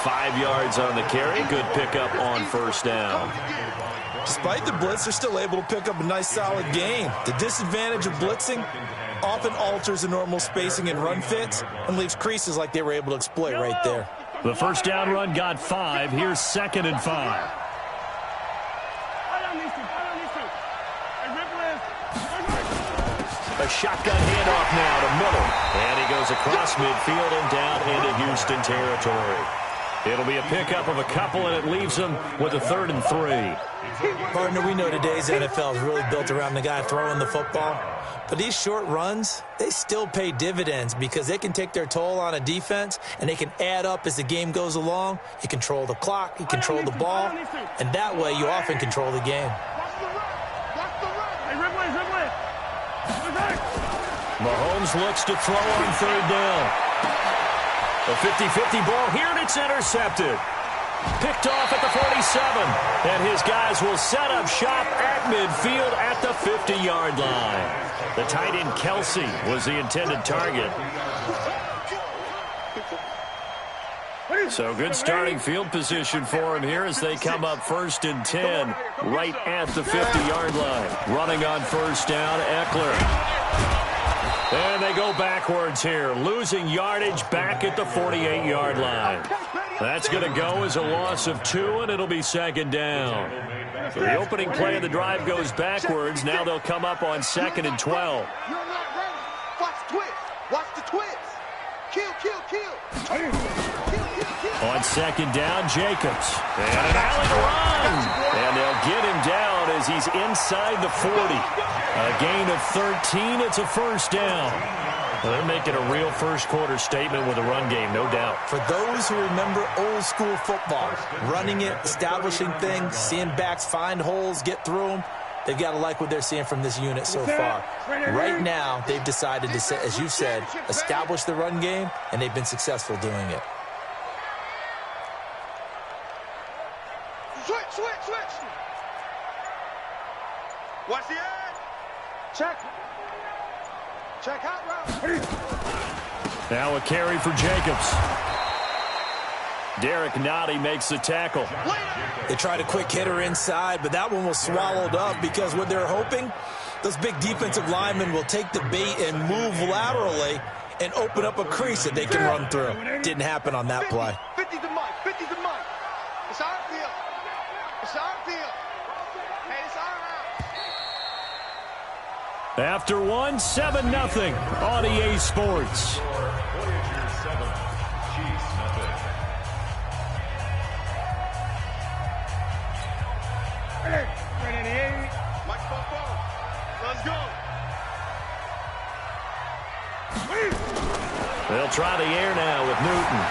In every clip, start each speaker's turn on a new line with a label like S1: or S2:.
S1: 5 yards on the carry. Good pickup on first down.
S2: Despite the blitz, they're still able to pick up a nice, solid gain. The disadvantage of blitzing often alters the normal spacing and run fits and leaves creases like they were able to exploit right there.
S1: The first down run got 5. Here's 2nd and 5. A shotgun handoff now to Miller. And he goes across midfield and down into Houston territory. It'll be a pickup of a couple, and it leaves them with a 3rd and 3.
S2: Partner, we know today's NFL is really built around the guy throwing the football. But these short runs, they still pay dividends because they can take their toll on a defense, and they can add up as the game goes along. You control the clock, you control the ball, and that way you often control the game.
S1: Mahomes looks to throw on 3rd down. A 50-50 ball here, and it's intercepted. Picked off at the 47. And his guys will set up shop at midfield at the 50-yard line. The tight end Kelsey was the intended target. So good starting field position for him here as they come up 1st and 10 right at the 50-yard line. Running on first down, Eckler. And they go backwards here, losing yardage back at the 48-yard line. That's going to go as a loss of 2, and it'll be 2nd down. So the opening play of the drive goes backwards. Now they'll come up on 2nd and 12.
S3: You're not ready. Watch the twist. Watch the twist. Kill, kill, kill. Kill, kill, kill.
S1: On 2nd down, Jacobs. And an alley run. And they'll get him down as he's inside the 40. A gain of 13. It's a 1st down. Well, they're making a real first-quarter statement with a run game, no doubt.
S2: For those who remember old-school football, running it, establishing things, seeing backs find holes, get through them, they've got to like what they're seeing from this unit so far. Right now, they've decided to, as you said, establish the run game, and they've been successful doing it.
S3: Switch, switch, switch. Watch the edge. Check. Check out route.
S1: Now a carry for Jacobs. Derek Nottie makes the tackle.
S2: They tried a quick hitter inside, but that one was swallowed up because what they're hoping, those big defensive linemen will take the bait and move laterally and open up a crease that they can run through. Didn't happen on that play.
S3: 50 to Mike. 50 to Mike. It's our field. It's our field. Hey, it's our house.
S1: After one, 7-0 on EA Sports.
S3: Mike Popo. Let's go.
S1: They'll try the air now with Newton.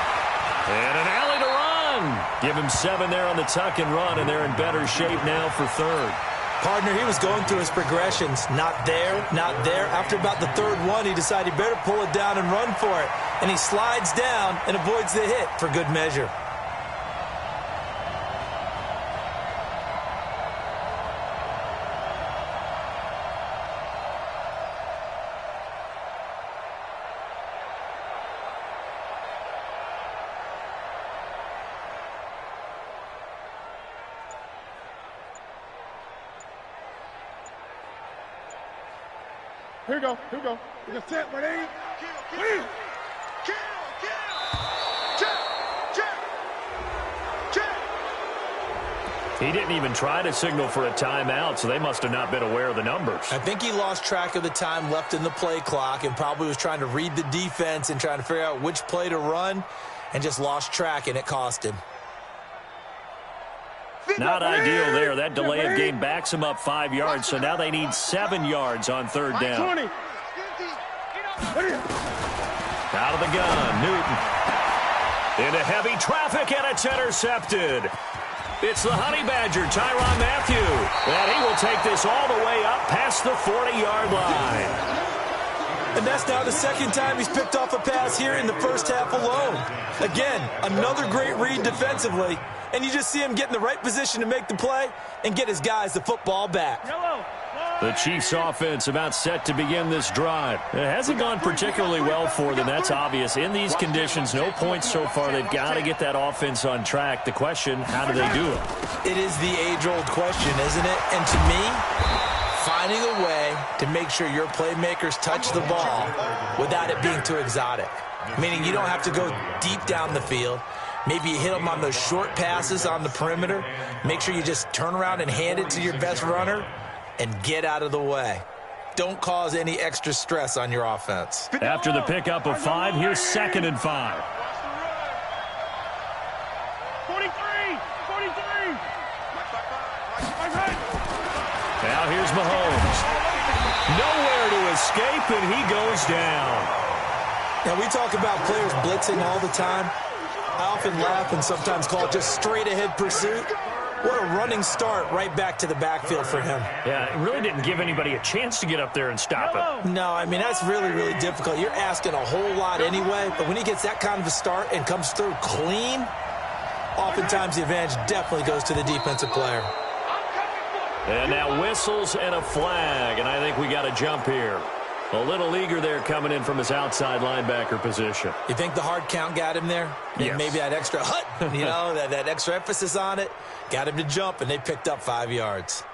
S1: And an alley to run. Give him 7 there on the tuck and run, and they're in better shape now for 3rd.
S2: Partner, he was going through his progressions. Not there, not there. After about the 3rd one, he decided he better pull it down and run for it. And he slides down and avoids the hit for good measure.
S4: Here we go. Here we go. We're going to set. Ready?
S3: Kill, kill. Kill, kill. Check, check, check.
S1: He didn't even try to signal for a timeout, so they must have not been aware of the numbers.
S2: I think he lost track of the time left in the play clock and probably was trying to read the defense and trying to figure out which play to run and just lost track, and it cost him.
S1: Not ideal there. That delay of game backs them up 5 yards, so now they need 7 yards on 3rd down. Out of the gun, Newton. Into heavy traffic, and it's intercepted. It's the Honey Badger, Tyrann Mathieu. And he will take this all the way up past the 40-yard line.
S2: And that's now the second time he's picked off a pass here in the first half alone. Again, another great read defensively, and you just see him get in the right position to make the play and get his guys the football back.
S1: The Chiefs offense about set to begin this drive. It hasn't gone particularly well for them. That's obvious. In these conditions, no points so far. They've got to get that offense on track. The question, how do they do it?
S2: It is the age-old question, isn't it? And to me, finding a way to make sure your playmakers touch the ball without it being too exotic. Meaning you don't have to go deep down the field. Maybe you hit them on those short passes on the perimeter. Make sure you just turn around and hand it to your best runner and get out of the way. Don't cause any extra stress on your offense.
S1: After the pickup of 5, here's 2nd and 5.
S4: 43.
S1: Now here's Mahomes. Nowhere to escape, and he goes down.
S2: Now, we talk about players blitzing all the time. I often laugh and sometimes call it just straight-ahead pursuit. What a running start right back to the backfield for him.
S1: Yeah, it really didn't give anybody a chance to get up there and stop it.
S2: No, I mean, that's really, really difficult. You're asking a whole lot anyway, but when he gets that kind of a start and comes through clean, oftentimes the advantage definitely goes to the defensive player.
S1: And now whistles and a flag, and I think we got a jump here. A little eager there coming in from his outside linebacker position.
S2: You think the hard count got him there?
S1: Yes.
S2: Maybe that extra that extra emphasis on it got him to jump, and they picked up 5 yards.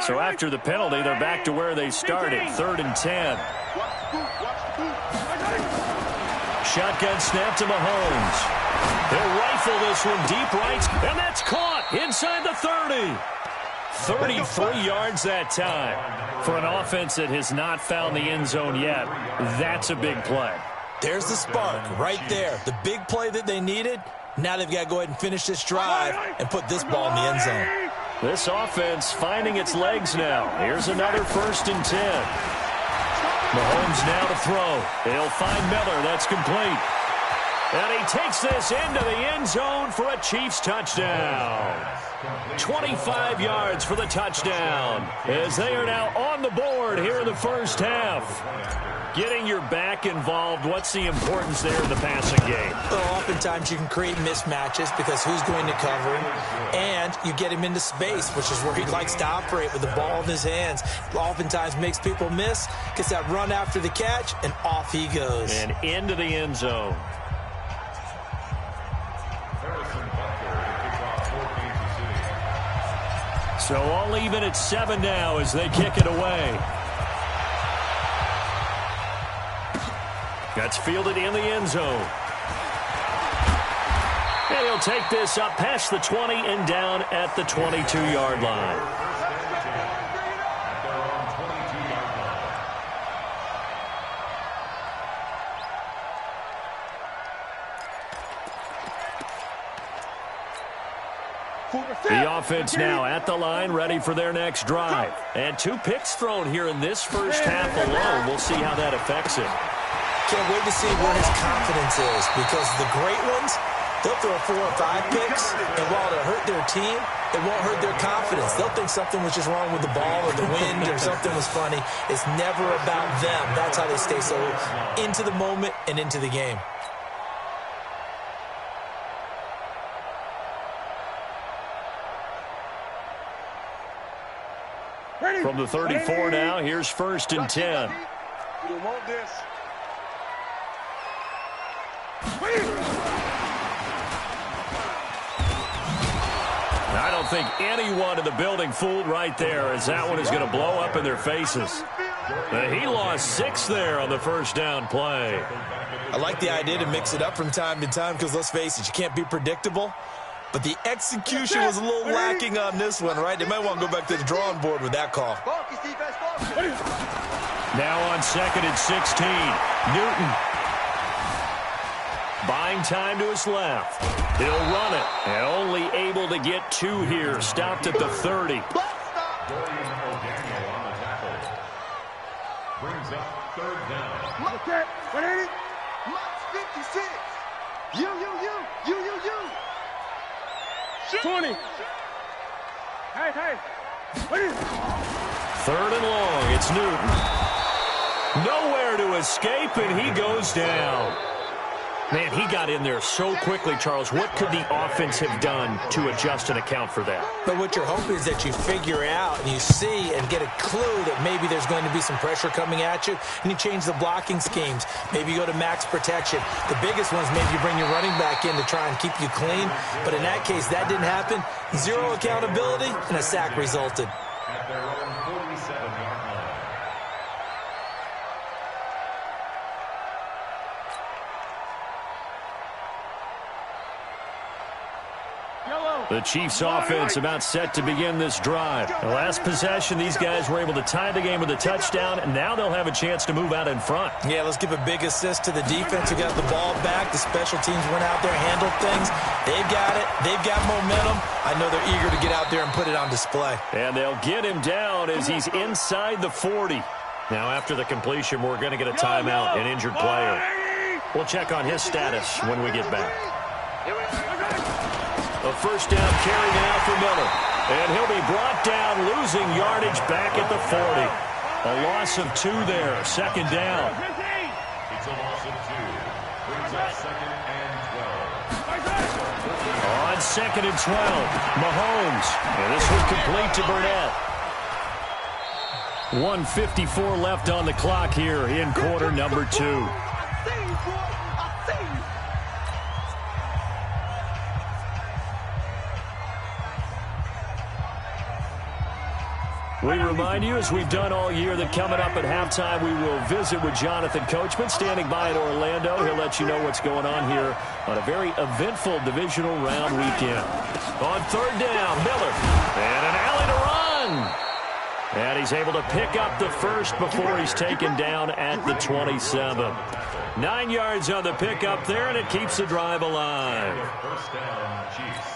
S1: So after the penalty, they're back to where they started, 3rd and 10. Shotgun snap to Mahomes. He'll rifle this one deep right, and that's caught inside the 30. 33 yards that time. For an offense that has not found the end zone yet, that's a big play.
S2: There's the spark right there. The big play that they needed. Now they've got to go ahead and finish this drive and put this ball in the end zone.
S1: This offense finding its legs now. Here's another 1st and 10. Mahomes now to throw. He'll find Miller. That's complete. And he takes this into the end zone for a Chiefs touchdown. 25 yards for the touchdown as they are now on the board here in the first half. Getting your back involved, what's the importance there in the passing game?
S2: Well, oftentimes you can create mismatches because who's going to cover him, and you get him into space, which is where he likes to operate with the ball in his hands. Oftentimes makes people miss, gets that run after the catch, and off he goes.
S1: And into the end zone. So all even at 7 now as they kick it away. That's fielded in the end zone. And he'll take this up past the 20 and down at the 22-yard line. The offense now at the line, ready for their next drive. And 2 picks thrown here in this first half alone. We'll see how that affects him.
S2: Can't wait to see where his confidence is, because the great ones, they'll throw 4 or 5 picks, and while it'll hurt their team, it won't hurt their confidence. They'll think something was just wrong with the ball or the wind or something was funny. It's never about them. That's how they stay so into the moment and into the game.
S1: From the 34 now, here's 1st and 10.
S3: You don't want this.
S1: I don't think anyone in the building fooled right there, as that one is going to blow up in their faces. He lost 6 there on the first down play.
S2: I like the idea to mix it up from time to time because, let's face it, you can't be predictable. But the execution was a little lacking on this one, right? They might want to go back to the drawing board with that call.
S1: Now on 2nd and 16, Newton. Buying time to his left. He'll run it. And only able to get 2 here. Stopped at the 30.
S4: Brings up 3rd down.
S3: Okay, 180. Max 56. You.
S4: 20. Hey.
S1: Third and long. It's Newton. Nowhere to escape, and he goes down. Man, he got in there so quickly, Charles. What could the offense have done to adjust and account for that?
S2: But what you're hoping is that you figure out and you see and get a clue that maybe there's going to be some pressure coming at you, and you change the blocking schemes. Maybe you go to max protection. The biggest ones, maybe you bring your running back in to try and keep you clean. But in that case, that didn't happen. Zero accountability, and a sack resulted.
S5: At their own 47-yard line.
S1: The Chiefs offense about set to begin this drive. The last possession, these guys were able to tie the game with a touchdown, and now they'll have a chance to move out in front.
S2: Yeah, let's give a big assist to the defense who got the ball back. The special teams went out there, handled things. They've got it. They've got momentum. I know they're eager to get out there and put it on display.
S1: And they'll get him down as he's inside the 40. Now, after the completion, we're going to get a timeout, an injured player. We'll check on his status when we get back. A first down carry now for Miller. And he'll be brought down, losing yardage back at the 40. A loss of 2 there, second down.
S5: It's a loss of 2. Brings up second and 12.
S1: On second and 12, Mahomes. And this one complete to Burnett. 1:54 left on the clock here in quarter number 2. We remind you, as we've done all year, that coming up at halftime, we will visit with Jonathan Coachman, standing by at Orlando. He'll let you know what's going on here on a very eventful divisional round weekend. On third down, Miller. And an alley to run. And he's able to pick up the first before he's taken down at the 27. 9 yards on the pickup there, and it keeps the drive alive.
S5: First down, Chiefs.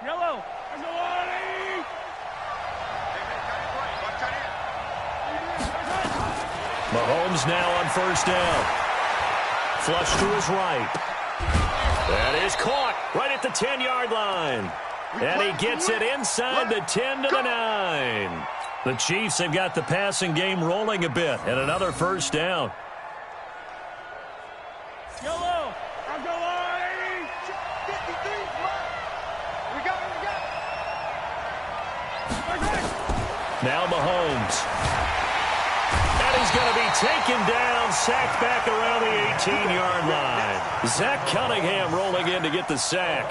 S4: Yellow.
S1: Mahomes now on first down. Flush to his right. That is caught right at the 10-yard line. And he gets it inside the 10 to the 9. The Chiefs have got the passing game rolling a bit, and another first down.
S4: Yellow.
S1: Now Mahomes. And he's going to be taken down, sacked back around the 18-yard line. Zach Cunningham rolling in to get the sack.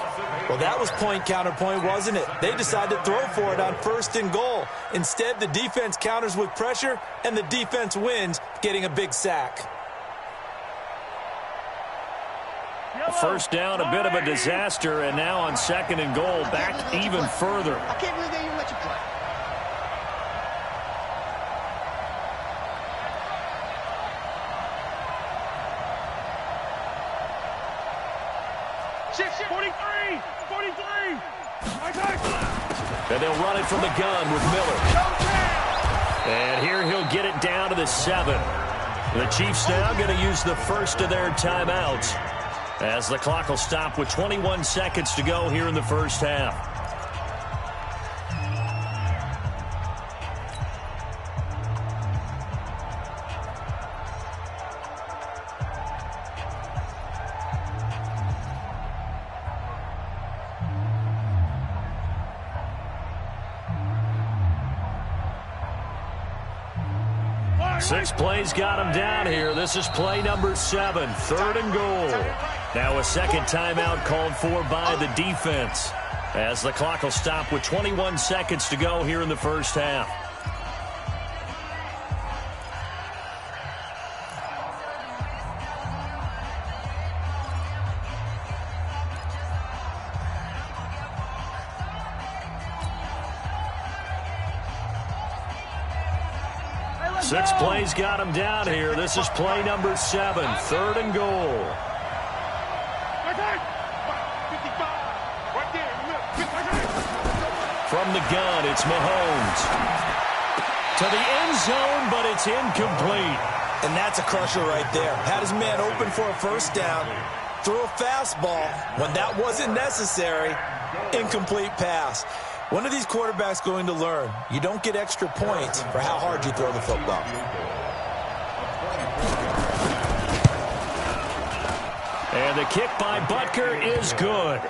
S2: Well, that was point counterpoint, wasn't it? They decided to throw for it on first and goal. Instead, the defense counters with pressure, and the defense wins, getting a big sack.
S1: First down, a bit of a disaster, and now on second and goal, back even further.
S3: I can't believe they even let you play.
S4: Shift. 43. 43.
S1: And they'll run it from the gun with Miller. And here he'll get it down to the 7. The Chiefs now going to use the first of their timeouts, as the clock will stop with 21 seconds to go here in the first half. Six plays got him down here. This is play number 7, third and goal. Now a second timeout called for by the defense, as the clock will stop with 21 seconds to go here in the first half. Six plays got him down here. This is play number 7, third and goal. From the gun, it's Mahomes. To the end zone, but it's incomplete.
S2: And that's a crusher right there. Had his man open for a first down, threw a fastball when that wasn't necessary, incomplete pass. One of these quarterbacks going to learn, you don't get extra points for how hard you throw the football.
S1: And the kick by Butker is good.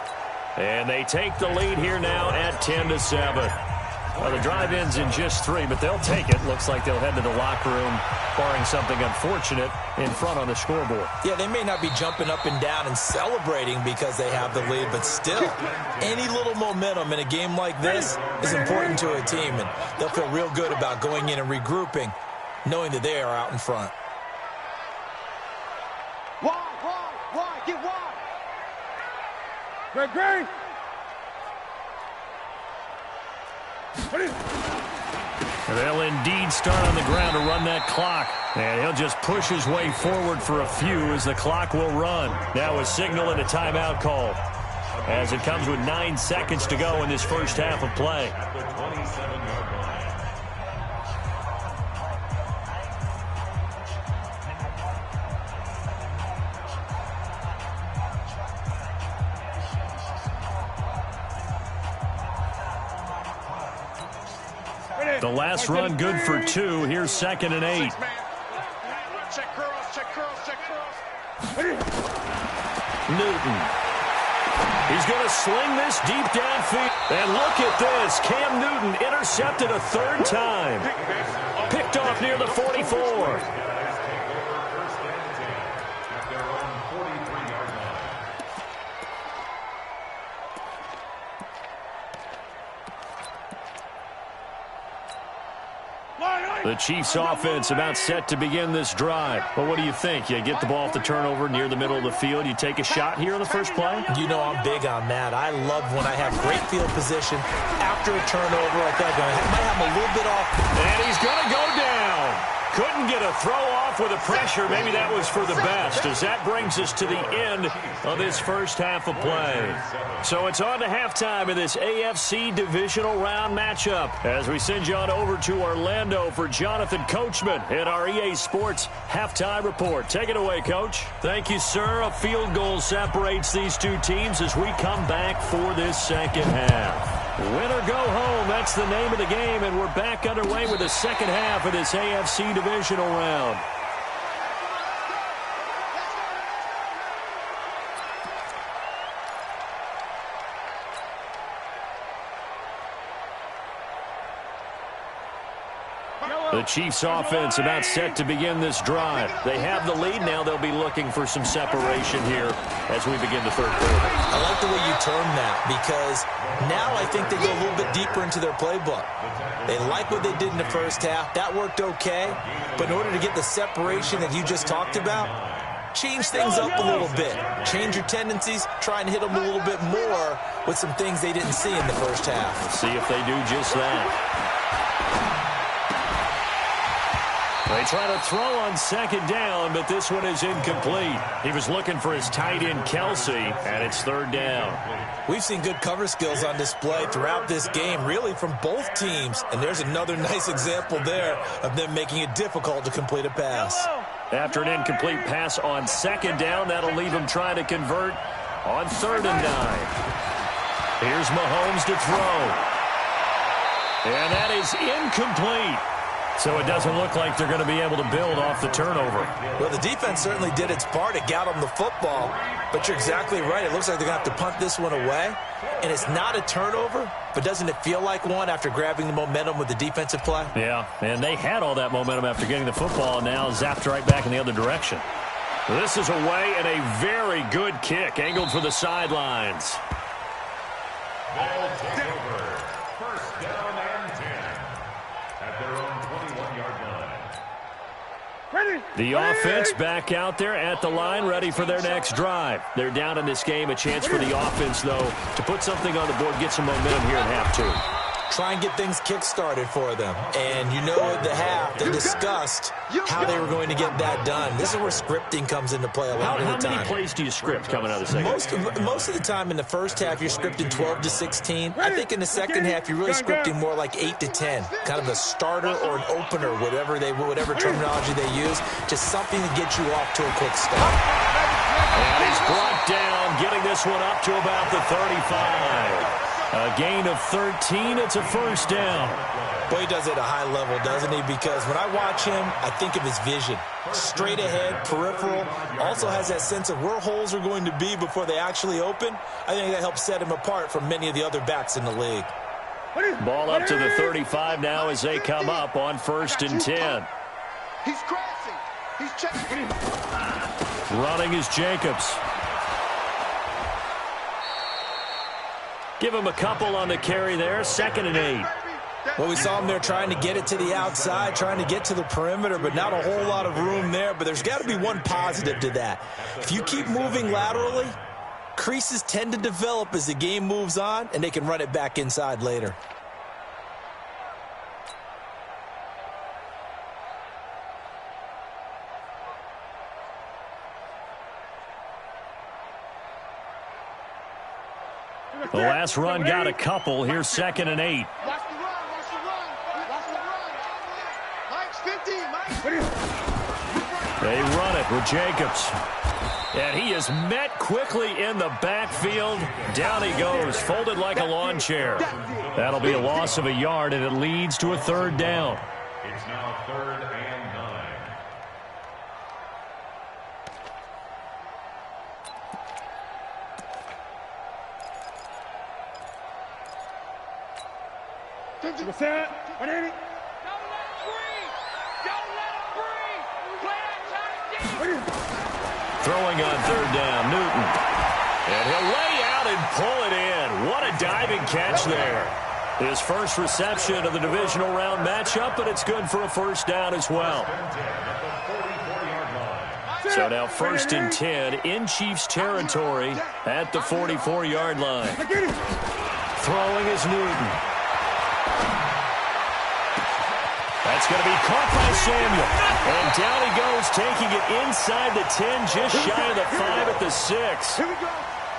S1: And they take the lead here now at 10-7. Well, the drive ends in just 3, but they'll take it. Looks like they'll head to the locker room, barring something unfortunate in front on the scoreboard.
S2: Yeah, they may not be jumping up and down and celebrating because they have the lead, but still, any little momentum in a game like this is important to a team, and they'll feel real good about going in and regrouping, knowing that they are out in front.
S3: Wide, get wide.
S4: Great.
S1: They'll indeed start on the ground to run that clock. And he'll just push his way forward for a few as the clock will run. Now a signal and a timeout call, as it comes with 9 seconds to go in this first half of play. The last run good for 2. Here's 2nd and 8.
S3: Check curls.
S1: Newton. He's going to sling this deep downfield. And look at this. Cam Newton intercepted a 3rd time. Picked off near the 44. The Chiefs offense about set to begin this drive. Well, what do you think? You get the ball off the turnover near the middle of the field. You take a shot here on the first play?
S2: You know I'm big on that. I love when I have great field position after a turnover like that. I might have him a little bit off.
S1: And he's going to go down. Couldn't get a throw off with the pressure. Maybe that was for the best, as that brings us to the end of this first half of play. So it's on to halftime in this AFC divisional round matchup, as we send you on over to Orlando for Jonathan Coachman in our EA Sports halftime report. Take it away, Coach. Thank you, sir. A field goal separates these two teams as we come back for this second half. Win or go home, that's the name of the game, and we're back underway with the second half of this AFC divisional round. The Chiefs offense about set to begin this drive. They have the lead. Now they'll be looking for some separation here as we begin the third quarter.
S2: I like the way you term that, because now I think they go a little bit deeper into their playbook. They like what they did in the first half. That worked okay. But in order to get the separation that you just talked about, change things up a little bit. Change your tendencies. Try and hit them a little bit more with some things they didn't see in the first half.
S1: Let's see if they do just that. They try to throw on second down, but this one is incomplete. He was looking for his tight end, Kelsey, and it's 3rd down.
S2: We've seen good cover skills on display throughout this game, really from both teams. And there's another nice example there of them making it difficult to complete a pass.
S1: After an incomplete pass on second down, that'll leave him trying to convert on 3rd and 9. Here's Mahomes to throw. And that is incomplete. So it doesn't look like they're going to be able to build off the turnover.
S2: Well, the defense certainly did its part. It got them the football. But you're exactly right. It looks like they're going to have to punt this one away. And it's not a turnover, but doesn't it feel like one after grabbing the momentum with the defensive play?
S1: Yeah, and they had all that momentum after getting the football, and now zapped right back in the other direction. This is away, and a very good kick, angled for the sidelines.
S5: They'll take over. First down and 10 at their own 21-yard line.
S1: The offense back out there at the line, ready for their next drive. They're down in this game. A chance for the offense, though, to put something on the board, get some momentum here in half 2.
S2: try and get things kick-started for them. And you know at the half, they discussed how they were going to get that done. This is where scripting comes into play a lot of the time.
S1: How many plays do you script coming out of the second?
S2: Most of the time in the first half, you're scripting 12 to 16. I think in the second half, you're really scripting more like 8 to 10. Kind of a starter or an opener, whatever terminology they use. Just something to get you off to a quick start.
S1: And he's brought down, getting this one up to about the 35. A gain of 13. It's a first down.
S2: Boy, he does it at a high level, doesn't he? Because when I watch him, I think of his vision. Straight ahead, peripheral. Also has that sense of where holes are going to be before they actually open. I think that helps set him apart from many of the other backs in the league.
S1: Ball up to the 35 now as they come up on 1st and 10.
S3: He's crashing. He's checking.
S1: Running is Jacobs. Give him a couple on the carry there. 2nd and 8.
S2: Well, we saw him there trying to get it to the outside, trying to get to the perimeter, but not a whole lot of room there. But there's got to be one positive to that. If you keep moving laterally, creases tend to develop as the game moves on, and they can run it back inside later.
S1: The last run got a couple. Here's 2nd and 8.
S3: Watch the run. Watch the run. Watch the run. Mike's 50. Mike.
S1: They run it with Jacobs. And he is met quickly in the backfield. Down he goes, folded like a lawn chair. That'll be a loss of a yard, and it leads to a 3rd down.
S5: It's now 3rd and 9.
S4: What's that? What ain't it?
S1: Throwing on 3rd down, Newton. And he'll lay out and pull it in. What a diving catch there. His first reception of the divisional round matchup, but it's good for a 1st down as well. So now 1st and 10 in Chiefs territory at the 44-yard line. Throwing is Newton. That's going to be caught by Samuel. And down he goes, taking it inside the 10, just shy of the 5 at the 6.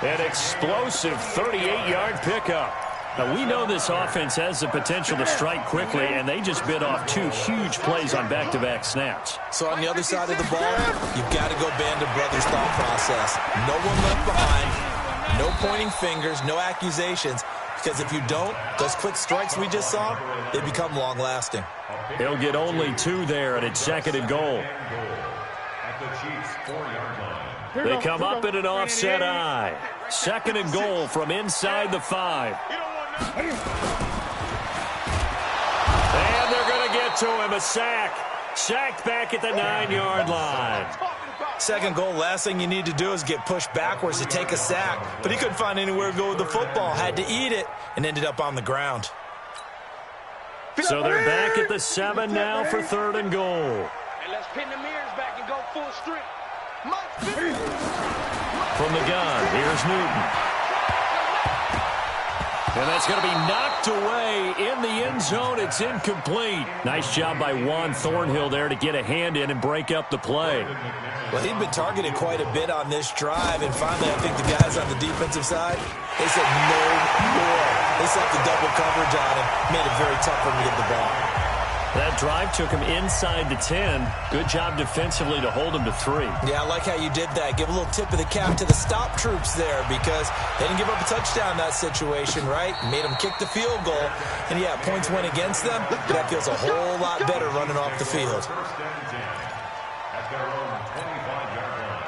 S1: An explosive 38-yard pickup. Now, we know this offense has the potential to strike quickly, and they just bit off 2 huge plays on back-to-back snaps.
S2: So on the other side of the ball, you've got to go Band of Brothers thought process. No one left behind, no pointing fingers, no accusations. Because if you don't, those quick strikes we just saw, they become long-lasting.
S1: He'll get only 2 there, and it's 2nd and goal. They come up in an offset eye. 2nd and goal from inside the 5. And they're going to get to him, a sack. Sacked back at the 9-yard line.
S2: 2nd goal, last thing you need to do is get pushed backwards to take a sack. But he couldn't find anywhere to go with the football, had to eat it, and ended up on the ground.
S1: So they're back at the 7 now for 3rd and goal.
S3: And let's pin the mirrors back and go full strength.
S1: From the gun, here's Newton. And that's going to be knocked away in the end zone. It's incomplete. Nice job by Juan Thornhill there to get a hand in and break up the play.
S2: Well, he'd been targeted quite a bit on this drive, and finally I think the guys on the defensive side, they said no more. They set the double coverage on him, made it very tough for him to get the ball.
S1: That drive took him inside the 10. Good job defensively to hold him to 3.
S2: Yeah, I like how you did that. Give a little tip of the cap to the stop troops there because they didn't give up a touchdown in that situation, right? Made them kick the field goal. And, yeah, points went against them, but that feels a whole lot better running off the field.
S5: At their own 25-yard line.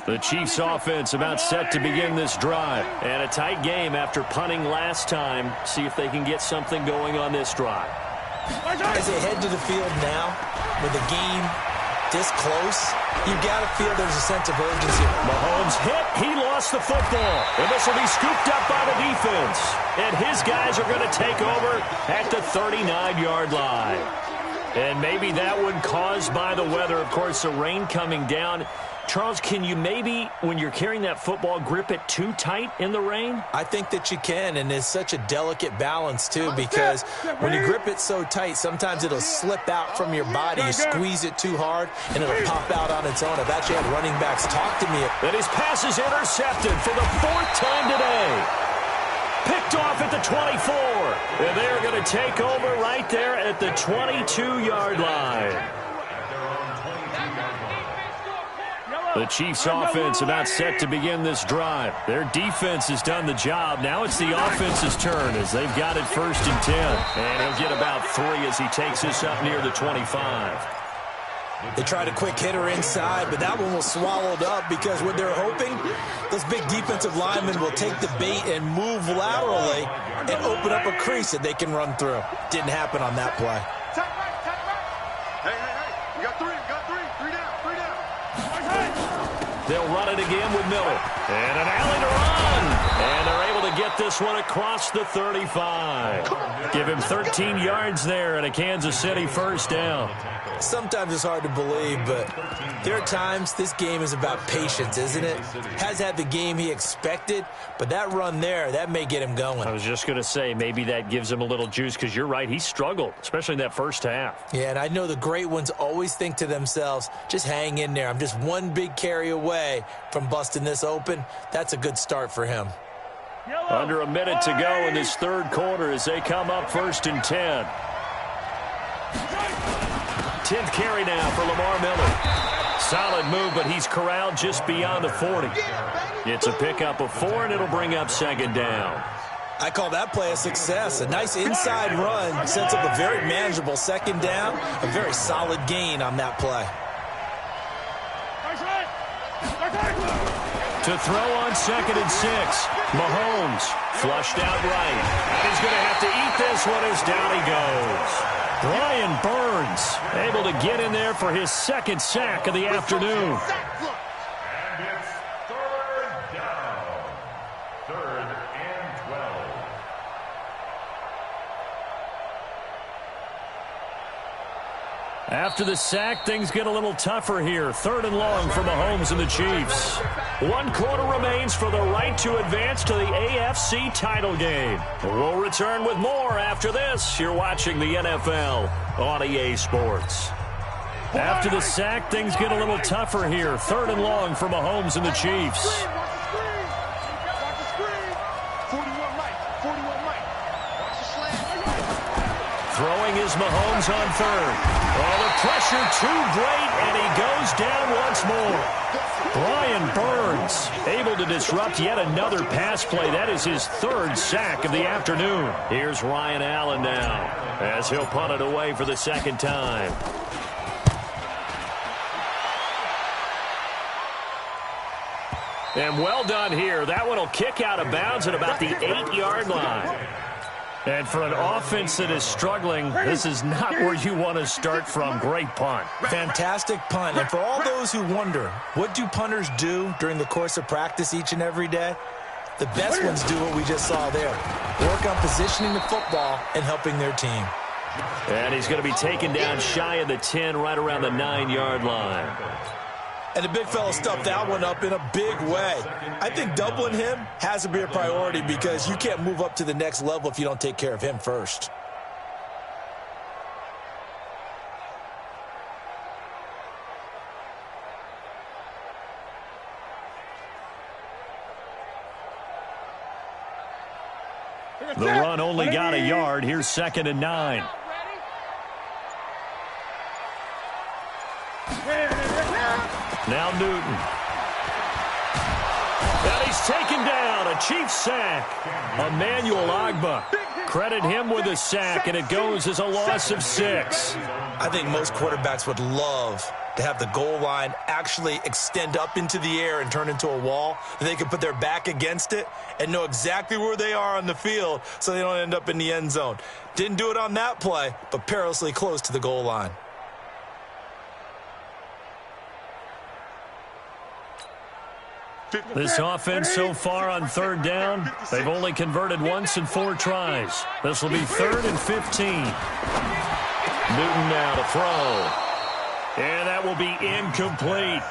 S1: The Chiefs offense about set to begin this drive. And a tight game after punting last time. See if they can get something going on this drive.
S2: As they head to the field now, with the game this close, you've got to feel there's a sense of urgency.
S1: Mahomes hit. He lost the football. And this will be scooped up by the defense. And his guys are going to take over at the 39-yard line. And maybe that one caused by the weather. Of course, the rain coming down. Charles, can you maybe, when you're carrying that football, grip it too tight in the rain?
S2: I think that you can, and it's such a delicate balance, too, because when you grip it so tight, sometimes it'll slip out from your body. You squeeze it too hard, and it'll pop out on its own. I've actually had running backs talk to me.
S1: And his pass is intercepted for the 4th time today. Picked off at the 24. And they're going to take over right there at the 22-yard line. The Chiefs offense about set to begin this drive. Their defense has done the job. Now it's the offense's turn as they've got it 1st and 10. And he'll get about 3 as he takes this up near the 25.
S2: They tried a quick hitter inside, but that one was swallowed up because what they're hoping, those big defensive linemen will take the bait and move laterally and open up a crease that they can run through. Didn't happen on that play.
S3: Hey. You got 3. Three down.
S1: They'll run it again with Miller. And an alley to run. And they're able to get this one across the 35. Give him 13 yards there and a Kansas City 1st down.
S2: Sometimes it's hard to believe, but there are times this game is about patience, isn't it? Has had the game he expected, but that run there, that may get him going.
S1: I was just going to say, maybe that gives him a little juice because you're right, he struggled, especially in that first half.
S2: Yeah, and I know the great ones always think to themselves, just hang in there. I'm just one big carry away from busting this open. That's a good start for him.
S1: Under a minute to go in this 3rd quarter as they come up 1st and 10. 10th carry now for Lamar Miller. Solid move, but he's corralled just beyond the 40. It's a pickup of 4, and it'll bring up 2nd down.
S2: I call that play a success. A nice inside run sets up a very manageable 2nd down. A very solid gain on that play.
S1: To throw on 2nd and 6. Mahomes flushed out right. And he's going to have to eat this one as down he goes. Brian Burns able to get in there for his 2nd sack of the afternoon.
S5: And it's 3rd down. 3rd and 12.
S1: After the sack, things get a little tougher here. 3rd and long for Mahomes and the Chiefs. 1 quarter remains for the right to advance to the AFC title game. We'll return with more after this. You're watching the NFL on EA Sports. After the sack, things get a little tougher here. 3rd and long for Mahomes and the Chiefs. Throwing is Mahomes on 3rd. Oh, the pressure too great, and he goes down once more. Brian Burns able to disrupt yet another pass play. That is his 3rd sack of the afternoon. Here's Ryan Allen now as he'll punt it away for the 2nd time. And well done here. That one will kick out of bounds at about the 8-yard line. And for an offense that is struggling, this is not where you want to start from. Great punt.
S2: Fantastic punt. And for all those who wonder, what do punters do during the course of practice each and every day? The best ones do what we just saw there. Work on positioning the football and helping their team.
S1: And he's going to be taken down shy of the 10, right around the 9-yard line.
S2: And the big fella stuffed that one up in a big way. I think doubling him has to be a priority because you can't move up to the next level if you don't take care of him first.
S1: The run only got a yard. Here's 2nd and 9. Now Newton. And he's taken down. A Chiefs sack. Emmanuel Ogbah. Credit him with a sack, and it goes as a loss of 6.
S2: I think most quarterbacks would love to have the goal line actually extend up into the air and turn into a wall. They can put their back against it and know exactly where they are on the field so they don't end up in the end zone. Didn't do it on that play, but perilously close to the goal line.
S1: This offense so far on 3rd down, they've only converted once in 4 tries. This will be 3rd and 15. Newton now to throw. And that will be incomplete.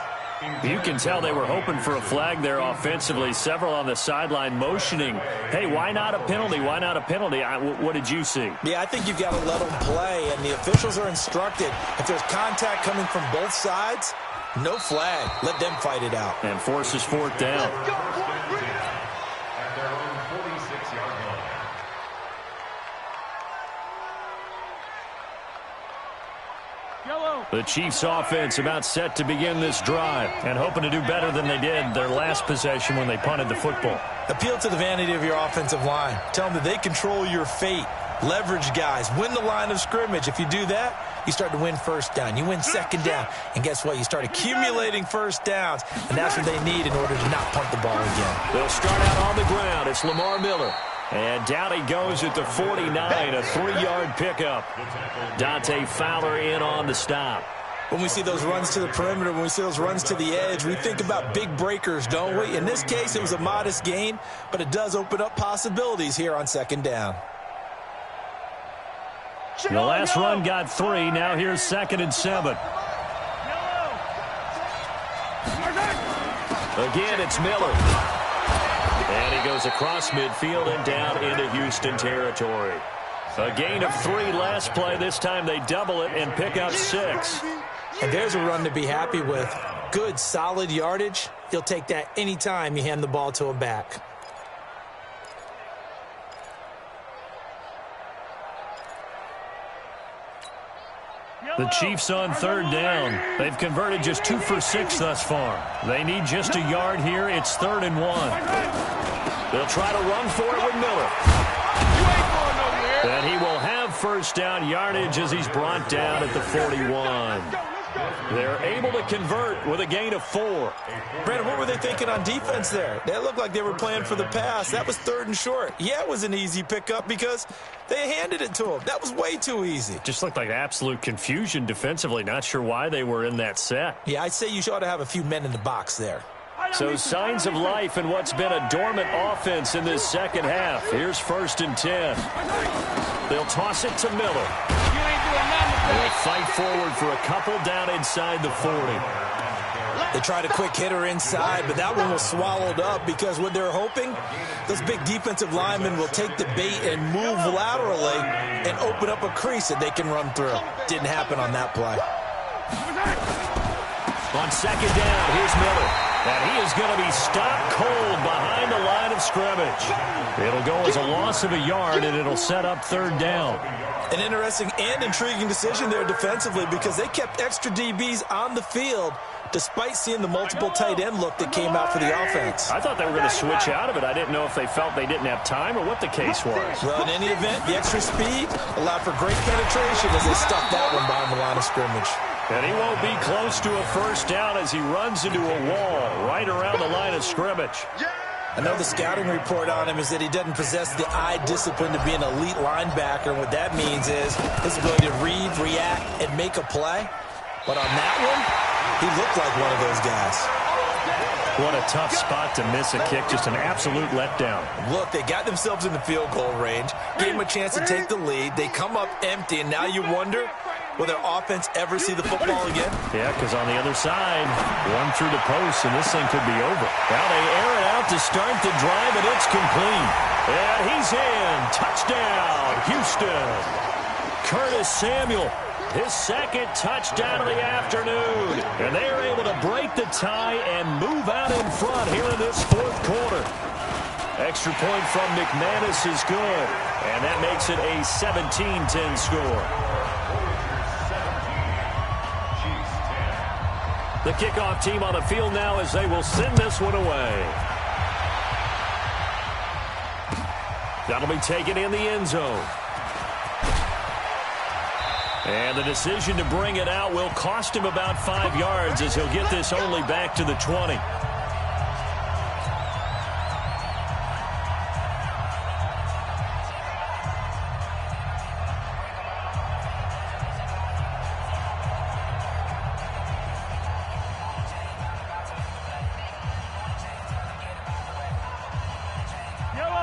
S1: You can tell they were hoping for a flag there offensively. Several on the sideline motioning, hey, why not a penalty? Why not a penalty? What did you see?
S2: Yeah, I think you've got to let them play, and the officials are instructed. If there's contact coming from both sides, no flag. Let them fight it out.
S1: And forces fourth down.
S5: At their own 46-yard line.
S1: The Chiefs offense about set to begin this drive and hoping to do better than they did their last possession when they punted the football.
S2: Appeal to the vanity of your offensive line. Tell them that they control your fate. Leverage guys. Win the line of scrimmage. If you do that, you start to win first down. You win second down. And guess what? You start accumulating first downs. And that's what they need in order to not punt the ball again.
S1: They'll start out on the ground. It's Lamar Miller. And down he goes at the 49, a 3-yard pickup. Dante Fowler in on the stop.
S2: When we see those runs to the perimeter, when we see those runs to the edge, we think about big breakers, don't we? In this case, it was a modest gain, but it does open up possibilities here on second down.
S1: The last run got 3. Now here's 2nd and 7. Again, it's Miller. And he goes across midfield and down into Houston territory. A gain of 3 last play. This time they double it and pick up 6.
S2: And there's a run to be happy with. Good, solid yardage. He'll take that anytime you hand the ball to him back.
S1: The Chiefs on 3rd down. They've converted just 2 for 6 thus far. They need just a yard here. It's 3rd and 1. They'll try to run for it with Miller. And he will have first down yardage as he's brought down at the 41. They're able to convert with a gain of 4.
S2: Brandon, what were they thinking on defense there? That looked like they were playing for the pass. That was 3rd and short. Yeah, it was an easy pickup because they handed it to him. That was way too easy.
S1: Just looked like absolute confusion defensively. Not sure why they were in that set.
S2: Yeah, I'd say you ought to have a few men in the box there.
S1: So signs of life in what's been a dormant offense in this second half. Here's 1st and 10. They'll toss it to Miller. They'll fight forward for a couple down inside the 40.
S2: They tried a quick hitter inside, but that one was swallowed up because what they're hoping, those big defensive linemen will take the bait and move laterally and open up a crease that they can run through. Didn't happen on that play.
S1: On 2nd down, here's Miller. And he is going to be stopped cold behind the line of scrimmage. It'll go as a loss of a yard, and it'll set up 3rd down.
S2: An interesting and intriguing decision there defensively because they kept extra DBs on the field despite seeing the multiple tight end look that came out for the offense.
S1: I thought they were going to switch out of it. I didn't know if they felt they didn't have time or what the case was.
S2: Well, in any event, the extra speed allowed for great penetration as they stuck that one behind the line of scrimmage.
S1: And he won't be close to a first down as he runs into a wall right around the line of scrimmage.
S2: I know the scouting report on him is that he doesn't possess the eye discipline to be an elite linebacker, and what that means is his ability to read, react, and make a play. But on that one, he looked like one of those guys.
S1: What a tough spot to miss a kick. Just an absolute letdown.
S2: Look, they got themselves in the field goal range, gave them a chance to take the lead. They come up empty, and now you wonder, will their offense ever see the football again?
S1: Yeah, because on the other side, one through the post, and this thing could be over. Now they air it out to start the drive, and it's complete. And he's in. Touchdown, Houston. Curtis Samuel, his 2nd touchdown of the afternoon. And they are able to break the tie and move out in front here in this 4th quarter. Extra point from McManus is good. And that makes it a 17-10 score. The kickoff team on the field now as they will send this one away. That'll be taken in the end zone. And the decision to bring it out will cost him about 5 yards as he'll get this only back to the 20.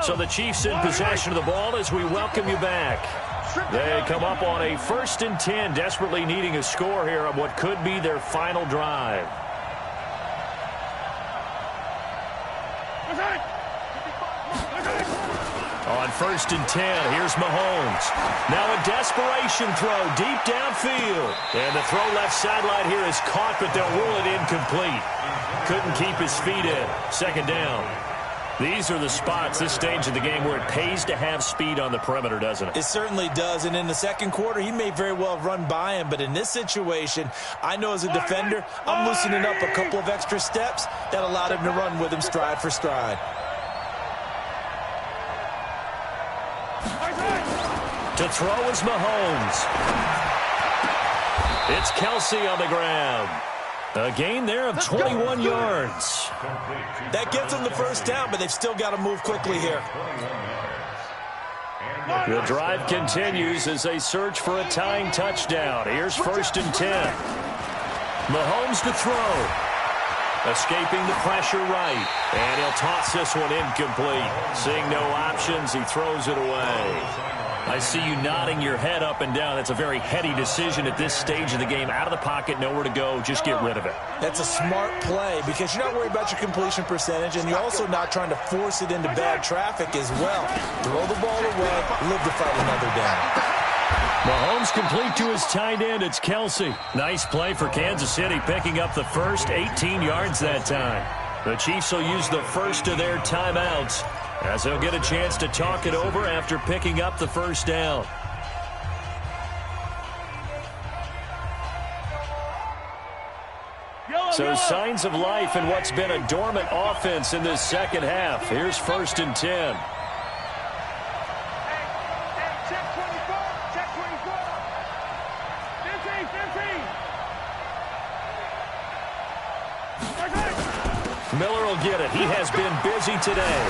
S1: So the Chiefs in possession of the ball as we welcome you back. They come up on a 1st and 10, desperately needing a score here on what could be their final drive. On 1st and 10, here's Mahomes. Now a desperation throw deep downfield. And the throw left sideline here is caught, but they'll rule it incomplete. Couldn't keep his feet in. 2nd down. These are the spots, this stage of the game, where it pays to have speed on the perimeter, doesn't it?
S2: It certainly does, and in the 2nd quarter, he may very well run by him, but in this situation, I know as a defender, I'm loosening up a couple of extra steps that allowed him to run with him stride for stride.
S1: To throw is Mahomes. It's Kelce on the ground. A gain there of 21 yards.
S2: That gets them the 1st down, but they've still got to move quickly here.
S1: The drive continues as they search for a tying touchdown. Here's 1st and 10. Mahomes to throw. Escaping the pressure right. And he'll toss this one incomplete. Seeing no options, he throws it away. I see you nodding your head up and down. That's a very heady decision at this stage of the game. Out of the pocket, nowhere to go. Just get rid of it.
S2: That's a smart play because you're not worried about your completion percentage, and you're also not trying to force it into bad traffic as well. Throw the ball away, live to fight another down.
S1: Mahomes complete to his tight end. It's Kelce. Nice play for Kansas City, picking up the first 18 yards that time. The Chiefs will use the first of their timeouts, as they'll get a chance to talk it over after picking up the 1st down. So signs of life in what's been a dormant offense in this 2nd half. Here's 1st and 10.
S3: Check 24. Check 24. 15.
S1: Miller will get it. He has been busy today.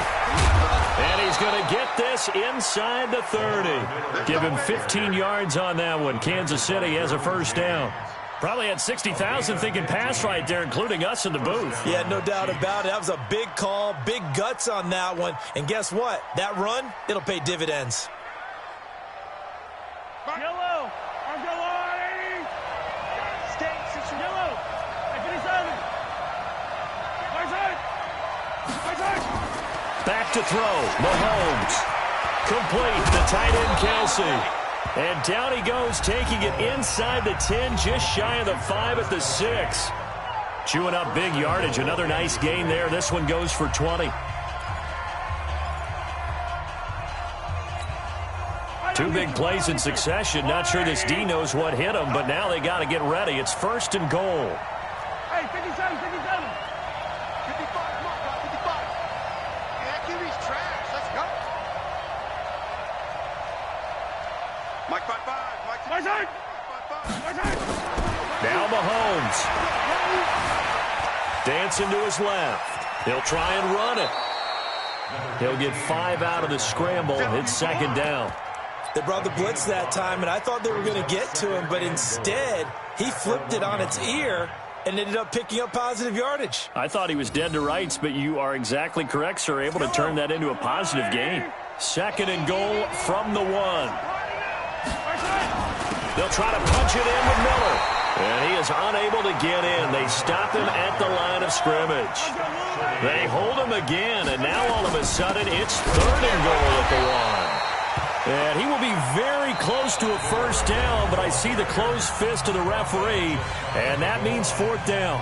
S1: And he's going to get this inside the 30. Give him 15 yards on that one. Kansas City has a 1st down. Probably had 60,000 thinking pass right there, including us in the booth.
S2: Yeah, no doubt about it. That was a big call, big guts on that one. And guess what? That run, it'll pay dividends.
S4: Yellow. I'm going.
S3: States.
S4: Yellow. 57. My side. My side.
S1: Back to throw. Mahomes. Complete. The tight end, Kelce. And down he goes, taking it inside the 10, just shy of the 5 at the 6. Chewing up big yardage. Another nice gain there. This one goes for 20. 2 big plays in succession. Not sure this D knows what hit him, but now they got to get ready. It's 1st and goal.
S4: Hey, 57, 57.
S3: 55, mark, 55. That QB's trash. Let's go. Mike 5-5.
S4: My side.
S3: 5-5.
S4: My side.
S1: Now Mahomes. Dancing to his left. He'll try and run it. He'll get 5 out of the scramble. It's 2nd down.
S2: They brought the blitz that time, and I thought they were going to get to him, but instead, he flipped it on its ear and ended up picking up positive yardage.
S1: I thought he was dead to rights, but you are exactly correct, sir. Able to turn that into a positive gain. 2nd and goal from the 1. They'll try to punch it in with Miller. And he is unable to get in. They stop him at the line of scrimmage. They hold him again, and now all of a sudden it's 3rd and goal at the 1. And he will be very close to a 1st down, but I see the closed fist of the referee, and that means 4th down.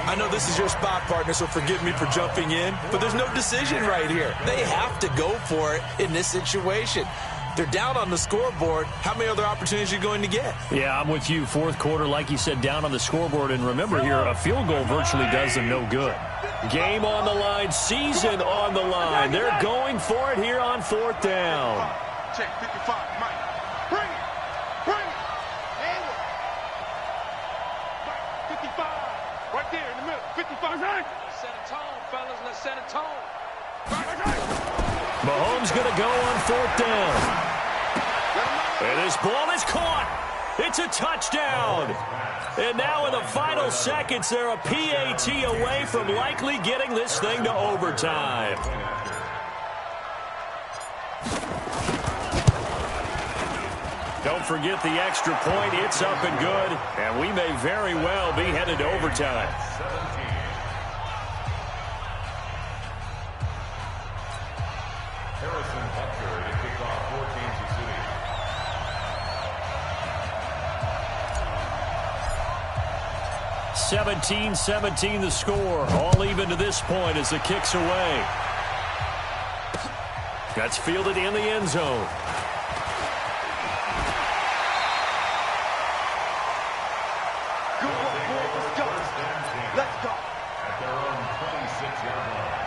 S2: I know this is your spot, partner, so forgive me for jumping in, but there's no decision right here. They have to go for it in this situation. They're down on the scoreboard. How many other opportunities are you going to get?
S1: Yeah, I'm with you. 4th quarter, like you said, down on the scoreboard. And remember here, a field goal virtually does them no good. Game on the line, season on the line. They're going for it here on 4th down.
S3: Check 55, Mike. Bring it. Bring it. And 55. Right there in the middle. 55.
S6: Let's set a tone, fellas. Let's set a tone.
S1: Mahomes going to go on 4th down. And this ball is caught. It's a touchdown. And now in the final seconds, they're a PAT away from likely getting this thing to overtime. Don't forget the extra point. It's up and good. And we may very well be headed to overtime.
S5: 17. Harrison Butker to kick off for Kansas City.
S1: 17-17 the score. All even to this point as the kick's away. That's fielded in the end zone.
S3: Good work, boys. Let's go. Let's go.
S5: At their own 26-yard line.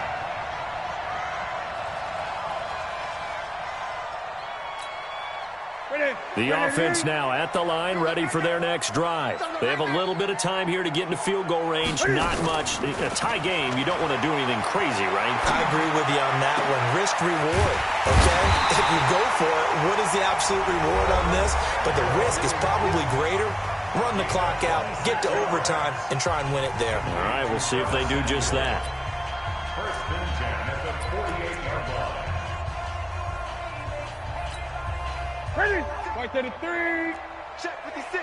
S1: The offense now at the line, ready for their next drive. They have a little bit of time here to get into field goal range. Not much. A tie game, you don't want to do anything crazy, right?
S2: I agree with you on that one. Risk reward, okay? If you go for it, what is the absolute reward on this? But the risk is probably greater. Run the clock out, get to overtime, and try and win it there.
S1: All right, we'll see if they do just that.
S5: First and 10 at the 48-yard line.
S4: Ready? Right there to 3.
S3: Check 56.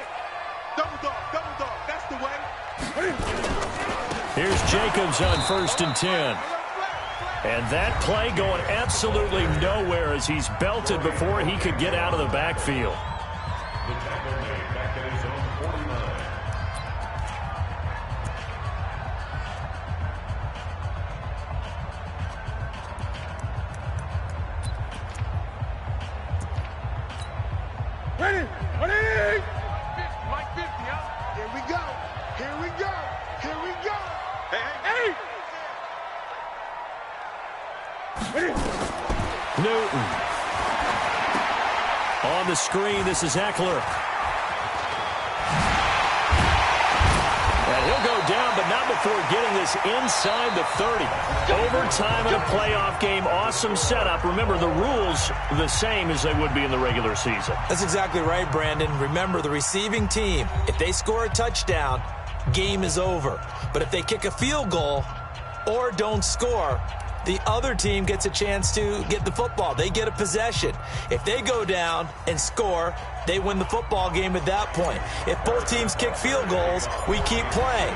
S3: Double dog, double dog. That's the way.
S1: Here's Jacobs on first and 10. And that play going absolutely nowhere as he's belted before he could get out of the backfield.
S5: The tackle made back at his own 49.
S4: Ready? Ready?
S3: Like 50, huh? Here we go. Here we go. Here we go. Hey.
S1: Newton. On the screen, this is Eckler. And he'll go down, but not before getting this inside the 30. Overtime in a playoff game. Awesome setup. Remember, the rules are the same as they would be in the regular season.
S2: That's exactly right, Brandon. Remember, the receiving team, if they score a touchdown, game is over. But if they kick a field goal or don't score, the other team gets a chance to get the football. They get a possession. If they go down and score, they win the football game at that point. If both teams kick field goals, we keep playing.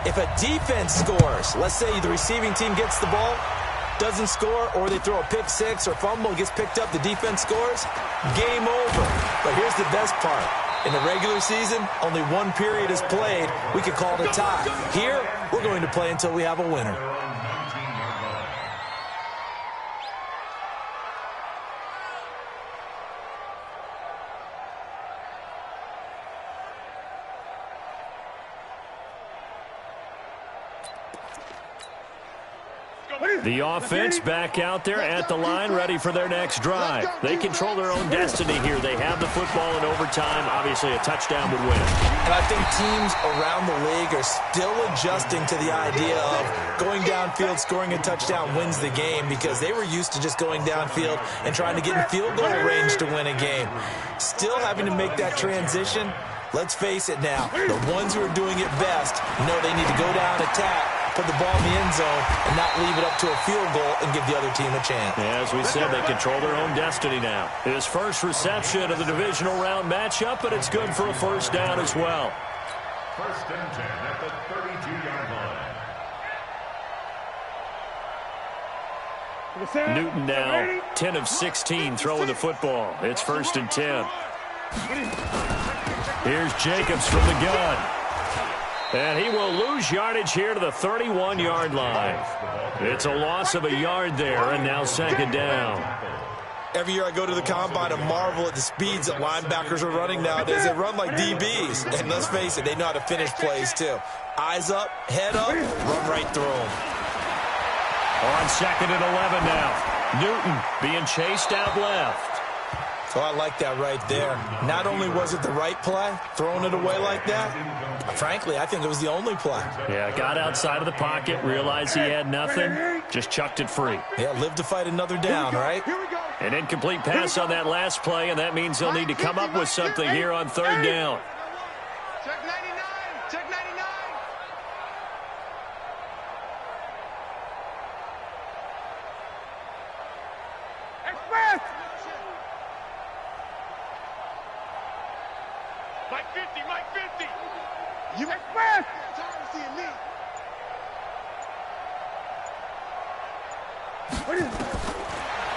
S2: If a defense scores, let's say the receiving team gets the ball, doesn't score, or they throw a pick six or fumble, gets picked up, the defense scores, game over. But here's the best part. In the regular season, only one period is played. We could call it a tie. Here, we're going to play until we have a winner.
S1: The offense back out there at the line, ready for their next drive. They control their own destiny here. They have the football in overtime. Obviously, a touchdown would win.
S2: And I think teams around the league are still adjusting to the idea of going downfield, scoring a touchdown wins the game, because they were used to just going downfield and trying to get in field goal range to win a game. Still having to make that transition. Let's face it now, the ones who are doing it best know they need to go down, attack, put the ball in the end zone, and not leave it up to a field goal and give the other team a chance.
S1: Yeah, as we said, they control their own destiny now. His first reception of the divisional round matchup, but it's good for a first down as well.
S5: First and 10 at the 32-yard line.
S1: Newton now 10 of 16 throwing the football. It's first and 10. Here's Jacobs from the gun. And he will lose yardage here to the 31-yard line. It's a loss of a yard there, and now second down.
S2: Every year I go to the combine and marvel at the speeds that linebackers are running nowadays. They run like DBs. And let's face it, they know how to finish plays too. Eyes up, head up, run right through them.
S1: On second and 11 now. Newton being chased out left.
S2: So I like that right there. Not only was it the right play, throwing it away like that, frankly, I think it was the only play.
S1: Yeah, got outside of the pocket, realized he had nothing, just chucked it free.
S2: Yeah, live to fight another down, right?
S1: An incomplete pass on that last play, and that means they'll need to come up with something here on third down.
S3: Check 99. Check 99.
S4: Express! Mike 50, Mike 50.
S3: You express. I'm tired of seeing me.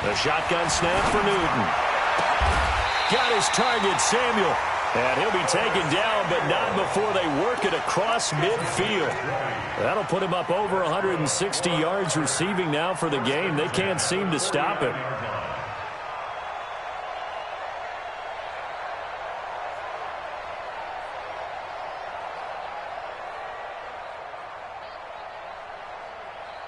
S1: The shotgun snap for Newton. Got his target, Samuel. And he'll be taken down, but not before they work it across midfield. That'll put him up over 160 yards receiving now for the game. They can't seem to stop him.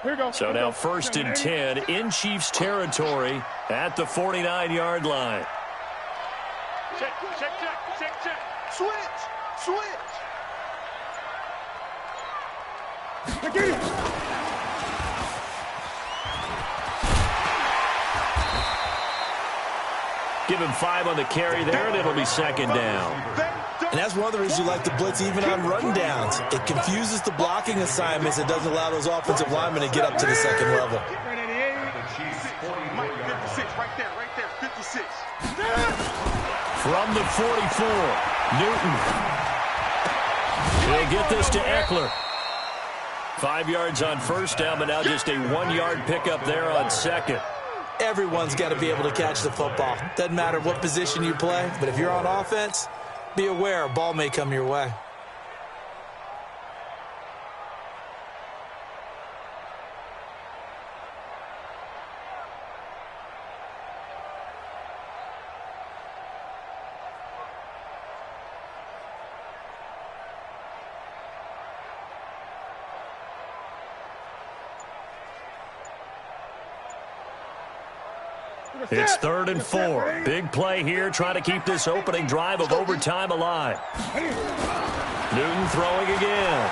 S4: Here we go.
S1: So now 1st and 10 in Chiefs territory at the 49-yard line.
S4: Check, check, check, check, check.
S3: Switch. Switch.
S4: Get it.
S1: Give him 5 on the carry there, and it'll be 2nd down.
S2: And that's one of the reasons you like to blitz even on run downs. It confuses the blocking assignments. It doesn't allow those offensive linemen to get up to the second level.
S3: Mike 56, right there, 56.
S1: From the 44, Newton. He'll get this to Eckler. 5 yards on 1st down, but now just a 1-yard pickup there on 2nd.
S2: Everyone's got to be able to catch the football. Doesn't matter what position you play, but if you're on offense, be aware a ball may come your way.
S1: It's 3rd and 4. Big play here, trying to keep this opening drive of overtime alive. Newton throwing again.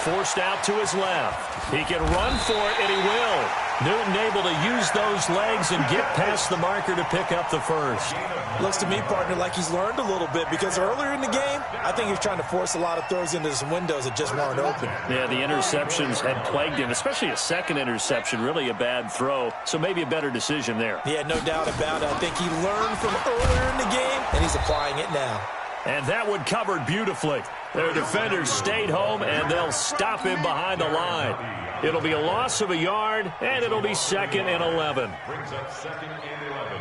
S1: Forced out to his left. He can run for it, and he will. Newton able to use those legs and get past the marker to pick up the 1st.
S2: Looks to me, partner, like he's learned a little bit, because earlier in the game, I think he was trying to force a lot of throws into some windows that just weren't open.
S1: Yeah, the interceptions had plagued him, especially a 2nd interception, really a bad throw, so maybe a better decision there.
S2: Yeah, no doubt about it. I think he learned from earlier in the game, and he's applying it now.
S1: And that one covered beautifully. Their defenders stayed home, and they'll stop him behind the line. It'll be a loss of a yard, and it'll be 2nd and 11.
S5: Brings up 2nd and 11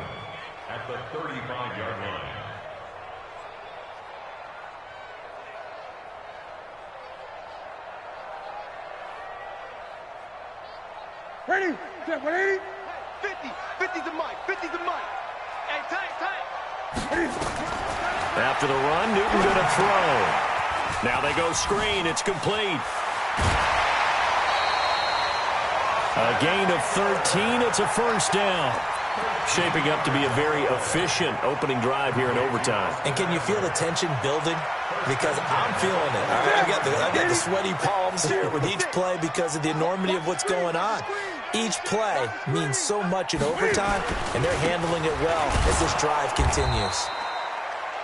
S5: at the 35-yard line.
S4: Ready? Set, 180.
S3: 50. 50 to Mike. 50 to Mike. Hey, tight, tight.
S1: After the run, Newton going to throw. Now they go screen. It's complete. A gain of 13. It's a 1st down. Shaping up to be a very efficient opening drive here in overtime.
S2: And can you feel the tension building? Because I'm feeling it. I got the sweaty palms here with each play because of the enormity of what's going on. Each play means so much in overtime, and they're handling it well as this drive continues.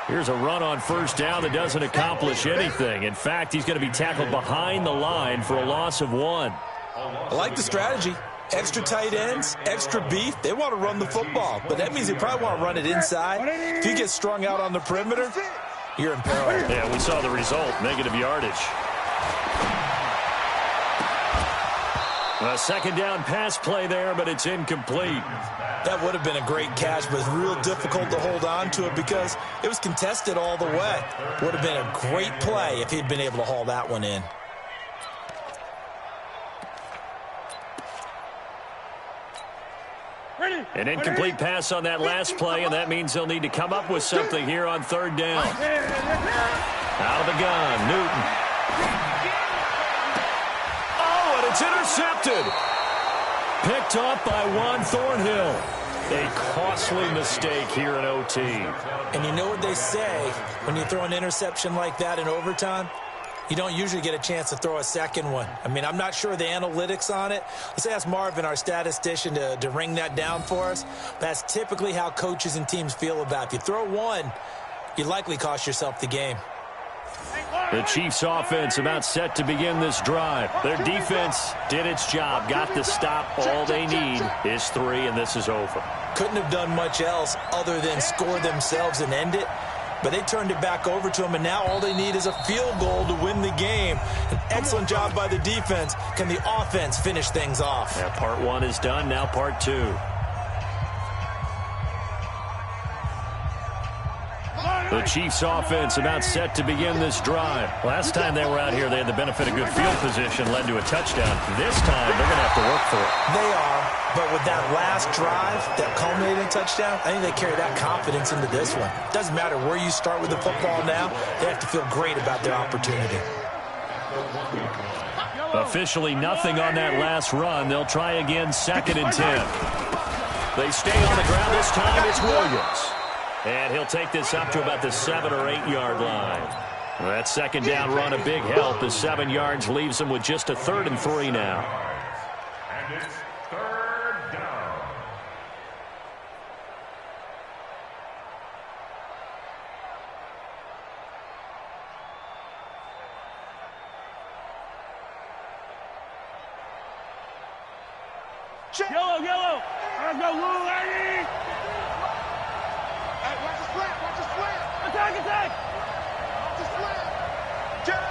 S1: Here's a run on 1st down that doesn't accomplish anything. In fact, he's going to be tackled behind the line for a loss of 1.
S2: I like the strategy. Extra tight ends, extra beef. They want to run the football, but that means they probably want to run it inside. If you get strung out on the perimeter, you're in peril.
S1: Yeah, we saw the result, negative yardage. A 2nd down pass play there, but it's incomplete.
S2: That would have been a great catch, but it's real difficult to hold on to it because it was contested all the way. Would have been a great play if he'd been able to haul that one in.
S1: An incomplete pass on that last play, and that means they'll need to come up with something here on 3rd down. Out of the gun, Newton. Oh, and it's intercepted. Picked up by Juan Thornhill. A costly mistake here in OT.
S2: And you know what they say when you throw an interception like that in overtime? You don't usually get a chance to throw a 2nd one. I mean, I'm not sure the analytics on it. Let's ask Marvin, our statistician, to ring that down for us. That's typically how coaches and teams feel about it. If you throw one, you likely cost yourself the game.
S1: The Chiefs offense about set to begin this drive. Their defense did its job, got the stop. All they need is 3, and this is over.
S2: Couldn't have done much else other than score themselves and end it. but they turned it back over to him, and now all they need is a field goal to win the game. An excellent job by the defense. Can the offense finish things off?
S1: Yeah, part one is done, now part two. The Chiefs offense about set to begin this drive. Last time they were out here, they had the benefit of good field position, led to a touchdown. This time, they're going to have to work for it.
S2: They are, but with that last drive, that culminating touchdown, I think they carry that confidence into this one. Doesn't matter where you start with the football now, they have to feel great about their opportunity.
S1: Officially nothing on that last run. They'll try again, 2nd and 10. They stay on the ground this time. It's Williams. And he'll take this up to about the 7 or 8 yard line. That second down run a big help. The 7 yards leaves them with just a 3rd and 3 now.
S5: And it's 3rd down.
S4: Yellow, yellow. Let's go, Lou, lady.
S3: Hey, watch the slant, watch the slant.
S4: Attack, attack.
S3: Watch the slant. Jack.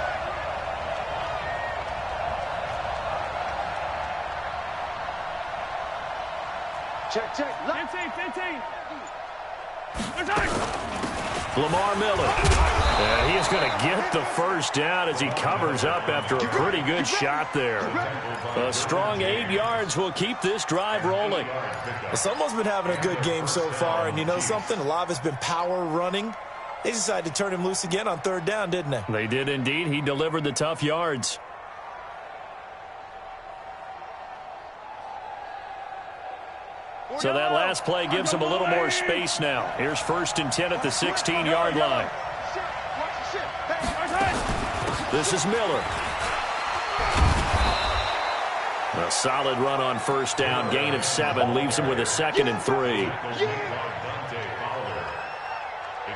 S3: Check, check.
S4: 15. Attack.
S1: Lamar Miller. And he's going to get the first down as he covers up after a pretty good shot there. A strong 8 yards will keep this drive rolling.
S2: Well, someone's been having a good game so far, and you know something? A lot of it's been power running. They decided to turn him loose again on 3rd down, didn't they?
S1: They did indeed. He delivered the tough yards. So that last play gives him a little more space now. Here's 1st and 10 at the 16-yard line. This is Miller. A solid run on 1st down. Gain of 7 leaves him with a 2nd and 3.
S5: It's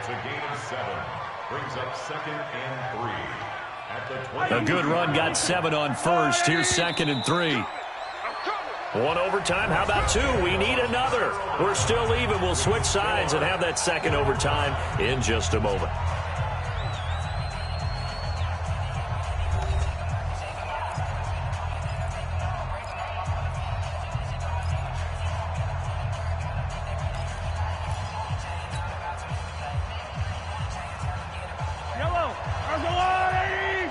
S5: a gain of 7. Brings up 2nd and 3. At the 20.
S1: A good run got 7 on 1st. Here's 2nd and 3. One overtime. How about 2? We need another. We're still even. We'll switch sides and have that 2nd overtime in just a moment.
S4: Yellow. Let's go, lady.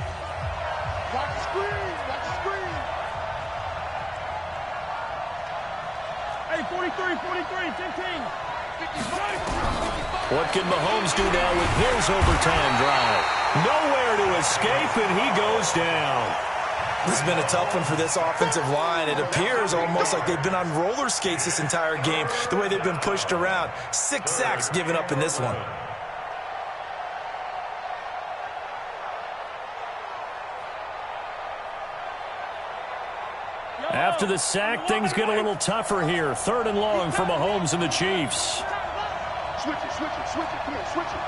S3: Watch the screen, watch the screen.
S4: Hey, 43, 15.
S1: What can Mahomes do now with his overtime drive? Nowhere to escape, and he goes down.
S2: This has been a tough one for this offensive line. It appears almost like they've been on roller skates this entire game, the way they've been pushed around. 6 sacks given up in this one.
S1: After the sack, things get a little tougher here. 3rd and long for Mahomes and the Chiefs.
S3: Switch it. Come on, switch it.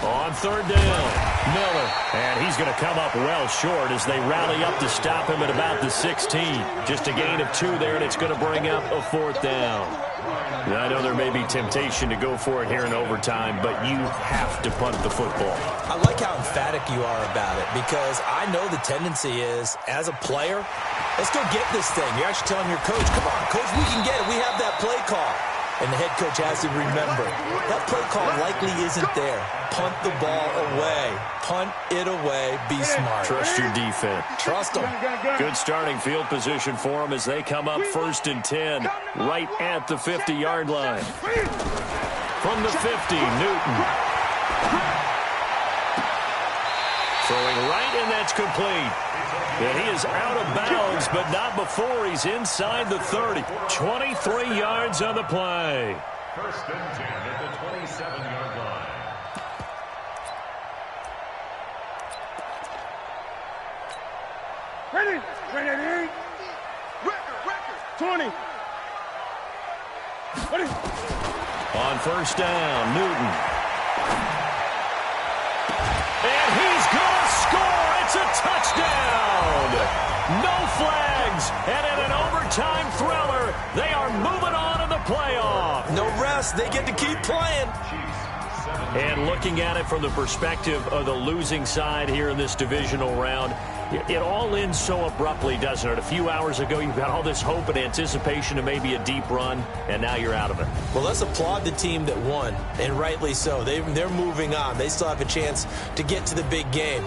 S1: On 3rd down, Miller. And he's going to come up well short as they rally up to stop him at about the 16. Just a gain of 2 there, and it's going to bring up a 4th down. Now, I know there may be temptation to go for it here in overtime, but you have to punt the football.
S2: I like how emphatic you are about it, because I know the tendency is, as a player, let's go get this thing. You're actually telling your coach, come on, coach, we can get it. We have that play call. And the head coach has to remember, that play call likely isn't there. Punt the ball away. Punt it away. Be smart.
S1: Trust your defense.
S2: Trust them.
S1: Good starting field position for them as they come up 1st and 10, right at the 50-yard line. From the 50, Newton. Throwing right, and that's complete. And he is out of bounds, but not before he's inside the 30. 23 yards on the play.
S5: 1st and 10 at the 27-yard line.
S4: Ready.
S3: Record.
S4: 20. Ready.
S1: On 1st down, Newton. And he's going to score. It's a touchdown. No flags. And in an overtime thriller, They are moving on in the playoff.
S2: No rest. They get to keep playing.
S1: And looking at it from the perspective of the losing side here in this divisional round, it all ends so abruptly, doesn't it? A few hours ago, you've got all this hope and anticipation of maybe a deep run, and now you're out of it.
S2: Well, let's applaud the team that won, and rightly so. They're moving on. They still have a chance to get to the big game.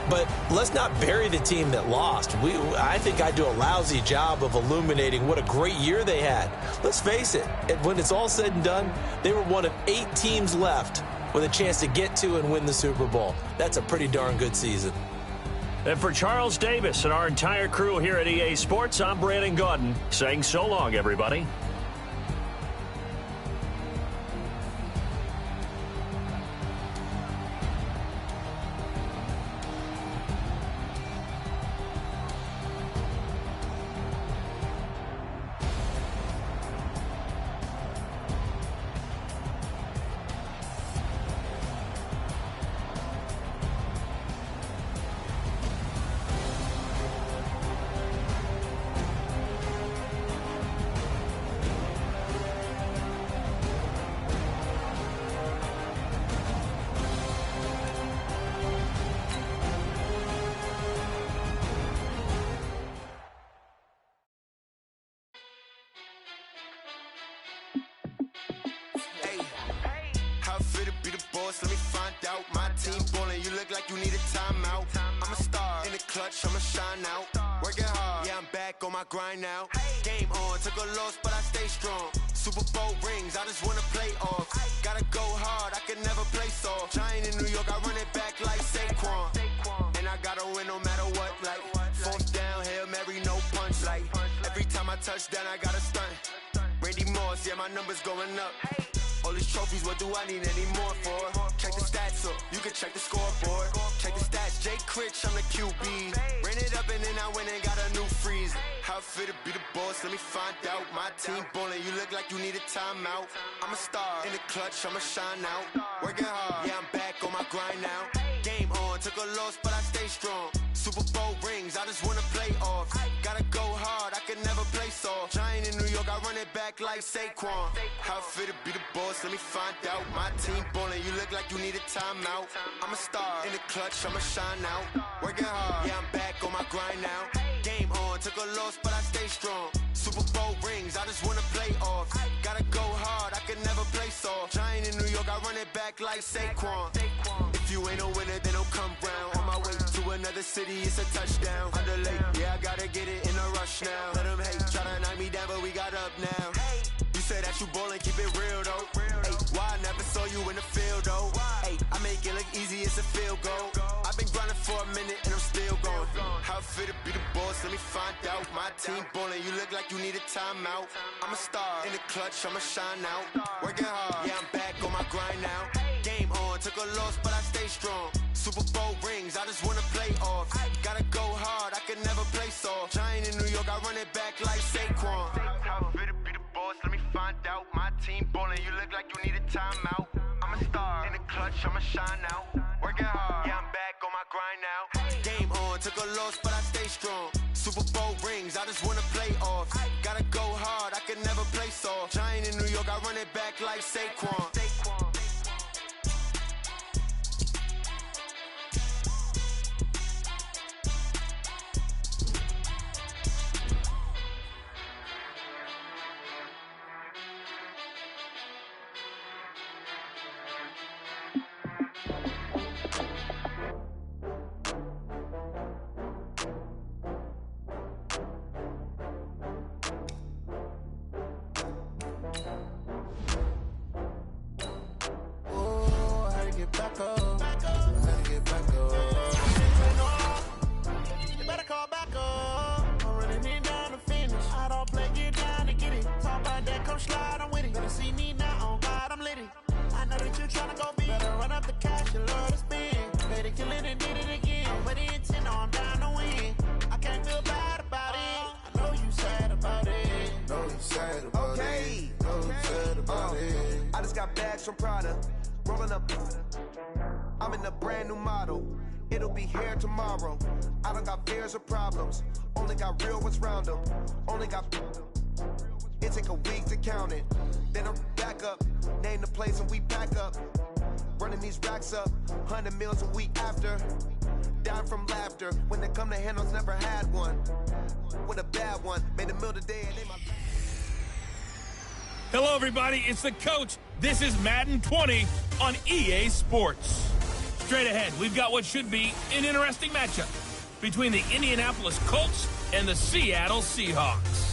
S2: But let's not bury the team that lost. I think I do a lousy job of illuminating what a great year they had. Let's face it, when it's all said and done, they were one of 8 teams left with a chance to get to and win the Super Bowl. That's a pretty darn good season.
S1: And for Charles Davis and our entire crew here at EA Sports, I'm Brandon Gaudin saying so long, everybody.
S7: Let me find out. My team ballin', you look like you need a timeout. I'm a star in the clutch, I'ma shine out. Working hard, yeah, I'm back on my grind now. Game on, took a loss, but I stay strong. Super Bowl rings, I just wanna play off. Gotta go hard, I can never play soft. Giant in New York, I run it back like Saquon. And I gotta win no matter what, like 4th down, Hail Mary, no punch. Like every time I touch down, I gotta stunt. Randy Moss, yeah, my numbers going up. All these trophies, what do I need any more for? Check the stats up, you can check the scoreboard. Check the stats, Jay Critch, I'm the QB. Ran it up and then I went and got a new freezer. How it feel to be the boss, let me find out. My team ballin', you look like you need a timeout. I'm a star in the clutch, I'ma shine out. Working hard, yeah, I'm back on my grind now. Game on, took a loss, but I stay strong. Super Bowl rings, I just wanna play off. Gotta go hard, I can never play soft. Giant in New York, I run it back like Saquon. How it feel to be the boss, let me find out. My team ballin', you look like you need a timeout. I'm a star in the clutch, I'ma shine out. Working hard, yeah, I'm back on my grind now. Game on, took a loss, but I stay strong. Super Bowl rings, I just wanna play off. Gotta go hard, I can never play soft. Giant in New York, I run it back like Saquon. If you ain't a winner, then don't come round. On my way to another city, it's a touchdown. Underlay, yeah, I gotta get it in a rush now. Let them hate, try to knock me down, but we got up now. You said that you ballin', keep it real though. Hey, why I never saw you in the field though? Hey, I make it look easy, it's a field goal. I've been grinding for a minute and I'm still going. How it feel to be the boss, let me find out. My team ballin', you look like you need a timeout. I'm a star in the clutch, I'ma shine out. Working hard, yeah, I'm back on my grind now. Game on, took a loss, but I stay strong. Super Bowl rings, I just wanna play off. Gotta go hard, I can never play soft. Giant in New York, I run it back like Saquon. How it feel to be the boss, let me find out. My team ballin', you look like you need a timeout. I'm a star in the clutch, I'ma shine out. Working hard, yeah, I'm back on my grind now. Game on, took a loss, but I stay strong. Super Bowl rings, I just wanna play off. Gotta go hard, I can never play soft. Giant in New York, I run it back like Saquon.
S3: From Prada, rolling up. I'm in a brand new model. It'll be here tomorrow. I don't got fears or problems. Only got real ones round them. Only got
S7: It take a week to count it. Then I'm back up, name the place and we pack up. Running these racks up, 100 meals a week after. Down from laughter, when they come to handles, never had one. With a bad one, made a meal today and they my...
S8: Hello, everybody. It's the coach. This is Madden 20 on EA Sports. Straight ahead, we've got what should be an interesting matchup between the Indianapolis Colts and the Seattle Seahawks.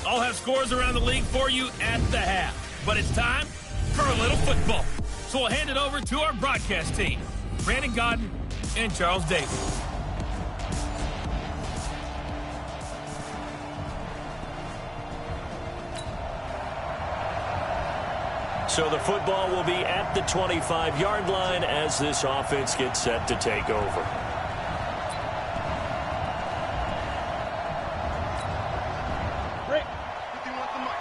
S8: I'll have scores around the league for you at the half, but it's time for a little football. So we'll hand it over to our broadcast team, Brandon Godden and Charles Davis.
S1: So the football will be at the 25-yard line as this offense gets set to take over.
S4: Rick, 51 the mic.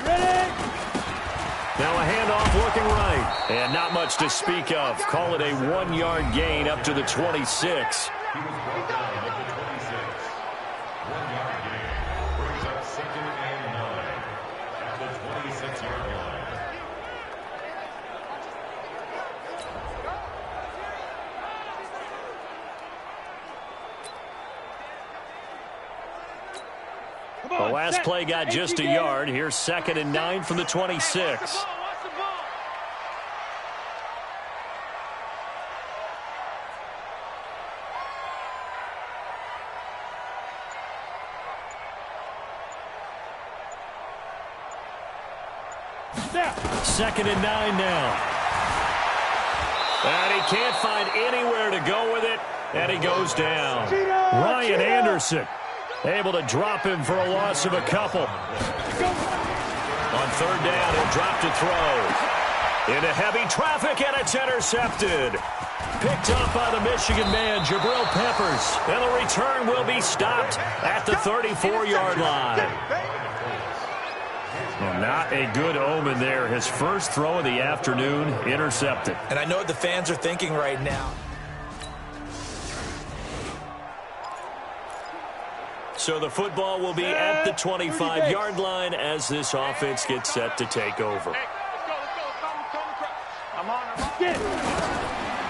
S4: Ready?
S1: Now a handoff looking right. And not much to speak of. Call it a 1-yard gain up to the 26.
S5: He was brought down at the 26. 1-yard gain brings up 2nd and 9 at the 26-yard line.
S1: The last play got just a yard. Here's 2nd and 9 from the 26. Second and 9 now. And he can't find anywhere to go with it, and he goes down. Ryan Anderson able to drop him for a loss of a couple. On 3rd down, he'll drop to throw. Into heavy traffic, and it's intercepted. Picked up by the Michigan man, Jabril Peppers. And the return will be stopped at the 34-yard line. Well, not a good omen there. His first throw of the afternoon intercepted.
S2: And I know what the fans are thinking right now.
S1: So the football will be at the 25-yard line as this offense gets set to take over.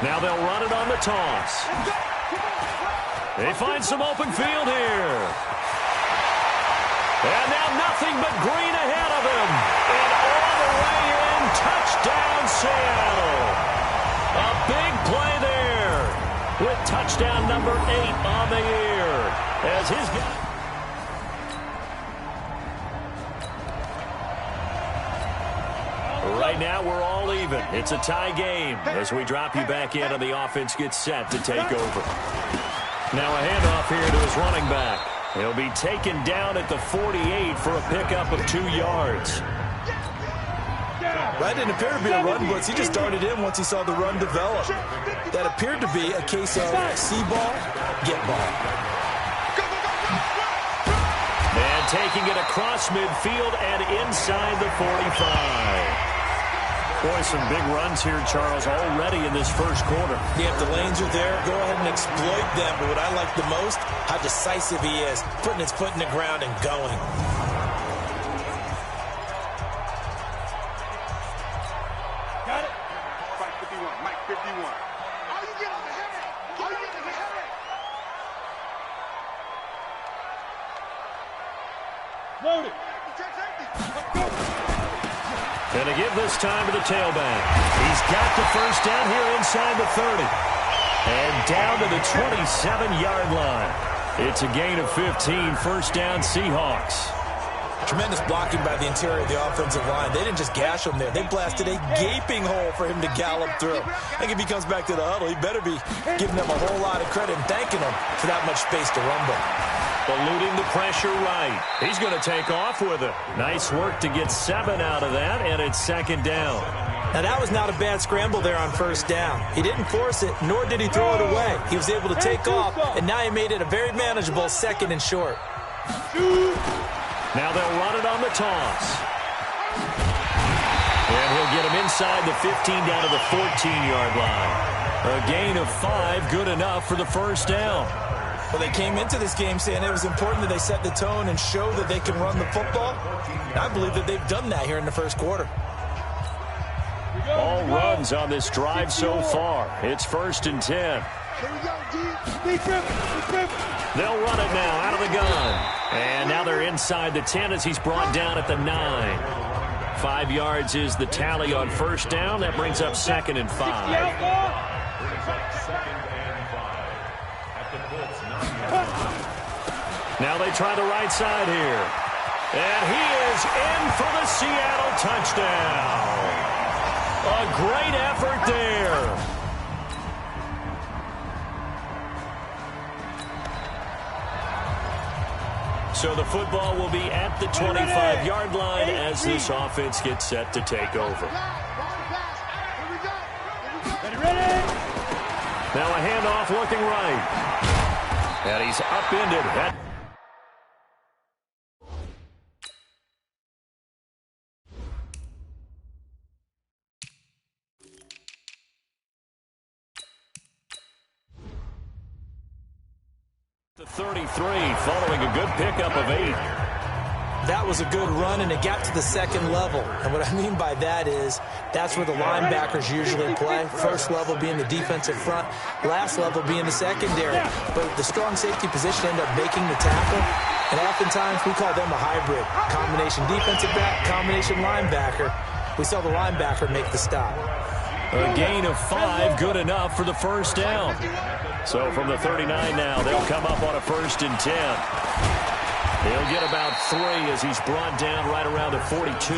S1: Now they'll run it on the toss. They find some open field here. And now nothing but green ahead of him. And all the way in, touchdown Seattle. A big play there with touchdown number 8 on the year. As his guy... Right now, we're all even. It's a tie game as we drop you back in and the offense gets set to take over. Now a handoff here to his running back. He'll be taken down at the 48 for a pickup of 2 yards.
S2: That didn't appear to be a run blitz. He just started in once he saw the run develop. That appeared to be a case of see ball, get ball.
S1: And taking it across midfield and inside the 45. Boy, some big runs here, Charles, already in this first quarter.
S2: Yeah, if the lanes are there, go ahead and exploit them. But what I like the most, how decisive he is, putting his foot in the ground and going.
S4: Got it? Mike 51, Mike 51. All you get on the head. All you get on the head. Loaded.
S1: And to give this time to the tailback. He's got the first down here inside the 30. And down to the 27-yard line. It's a gain of 15, first down Seahawks.
S2: Tremendous blocking by the interior of the offensive line. They didn't just gash him there. They blasted a gaping hole for him to gallop through. I think if he comes back to the huddle, he better be giving them a whole lot of credit and thanking them for that much space to rumble.
S1: Eluding the pressure right. He's going to take off with it. Nice work to get 7 out of that, and it's 2nd down.
S2: Now, that was not a bad scramble there on 1st down. He didn't force it, nor did he throw it away. He was able to take off, and now he made it a very manageable 2nd and short.
S1: Now they'll run it on the toss. And he'll get him inside the 15 down to the 14-yard line. A gain of 5, good enough for the first down.
S2: Well, they came into this game saying it was important that they set the tone and show that they can run the football. And I believe that they've done that here in the first quarter.
S1: All runs on this drive so far. It's 1st and 10. They'll run it now out of the gun. And now they're inside the 10 as he's brought down at the 9. 5 yards is the tally on first down. That brings up 2nd and 5. Now they try the right side here. And he is in for the Seattle touchdown. A great effort there. So the football will be at the 25-yard line as this offense gets set to take over. Now a handoff looking right. And he's upended. The 33 following a good pickup of 8.
S2: That was a good run, and it got to the second level. And what I mean by that is that's where the linebackers usually play. First level being the defensive front, last level being the secondary. But the strong safety position ended up making the tackle. And oftentimes we call them a hybrid. Combination defensive back, combination linebacker. We saw the linebacker make the stop.
S1: A gain of 5, good enough for the first down. So from the 39 now, they'll come up on a 1st and 10. He'll get about 3 as he's brought down right around the 42.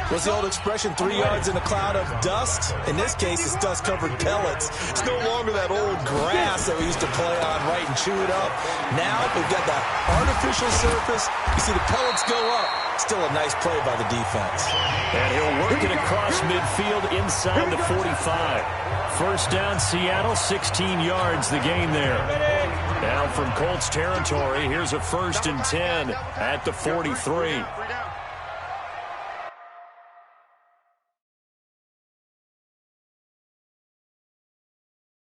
S2: What's the old expression, 3 yards in a cloud of dust? In this case, it's dust-covered pellets. It's no longer that old grass that we used to play on, right, and chew it up. Now we've got the artificial surface. You see the pellets go up. Still a nice play by the defense.
S1: And he'll work it across midfield inside the 45. First down, Seattle, 16 yards the gain there. Now from Colts territory, here's a 1st and 10 at the 43.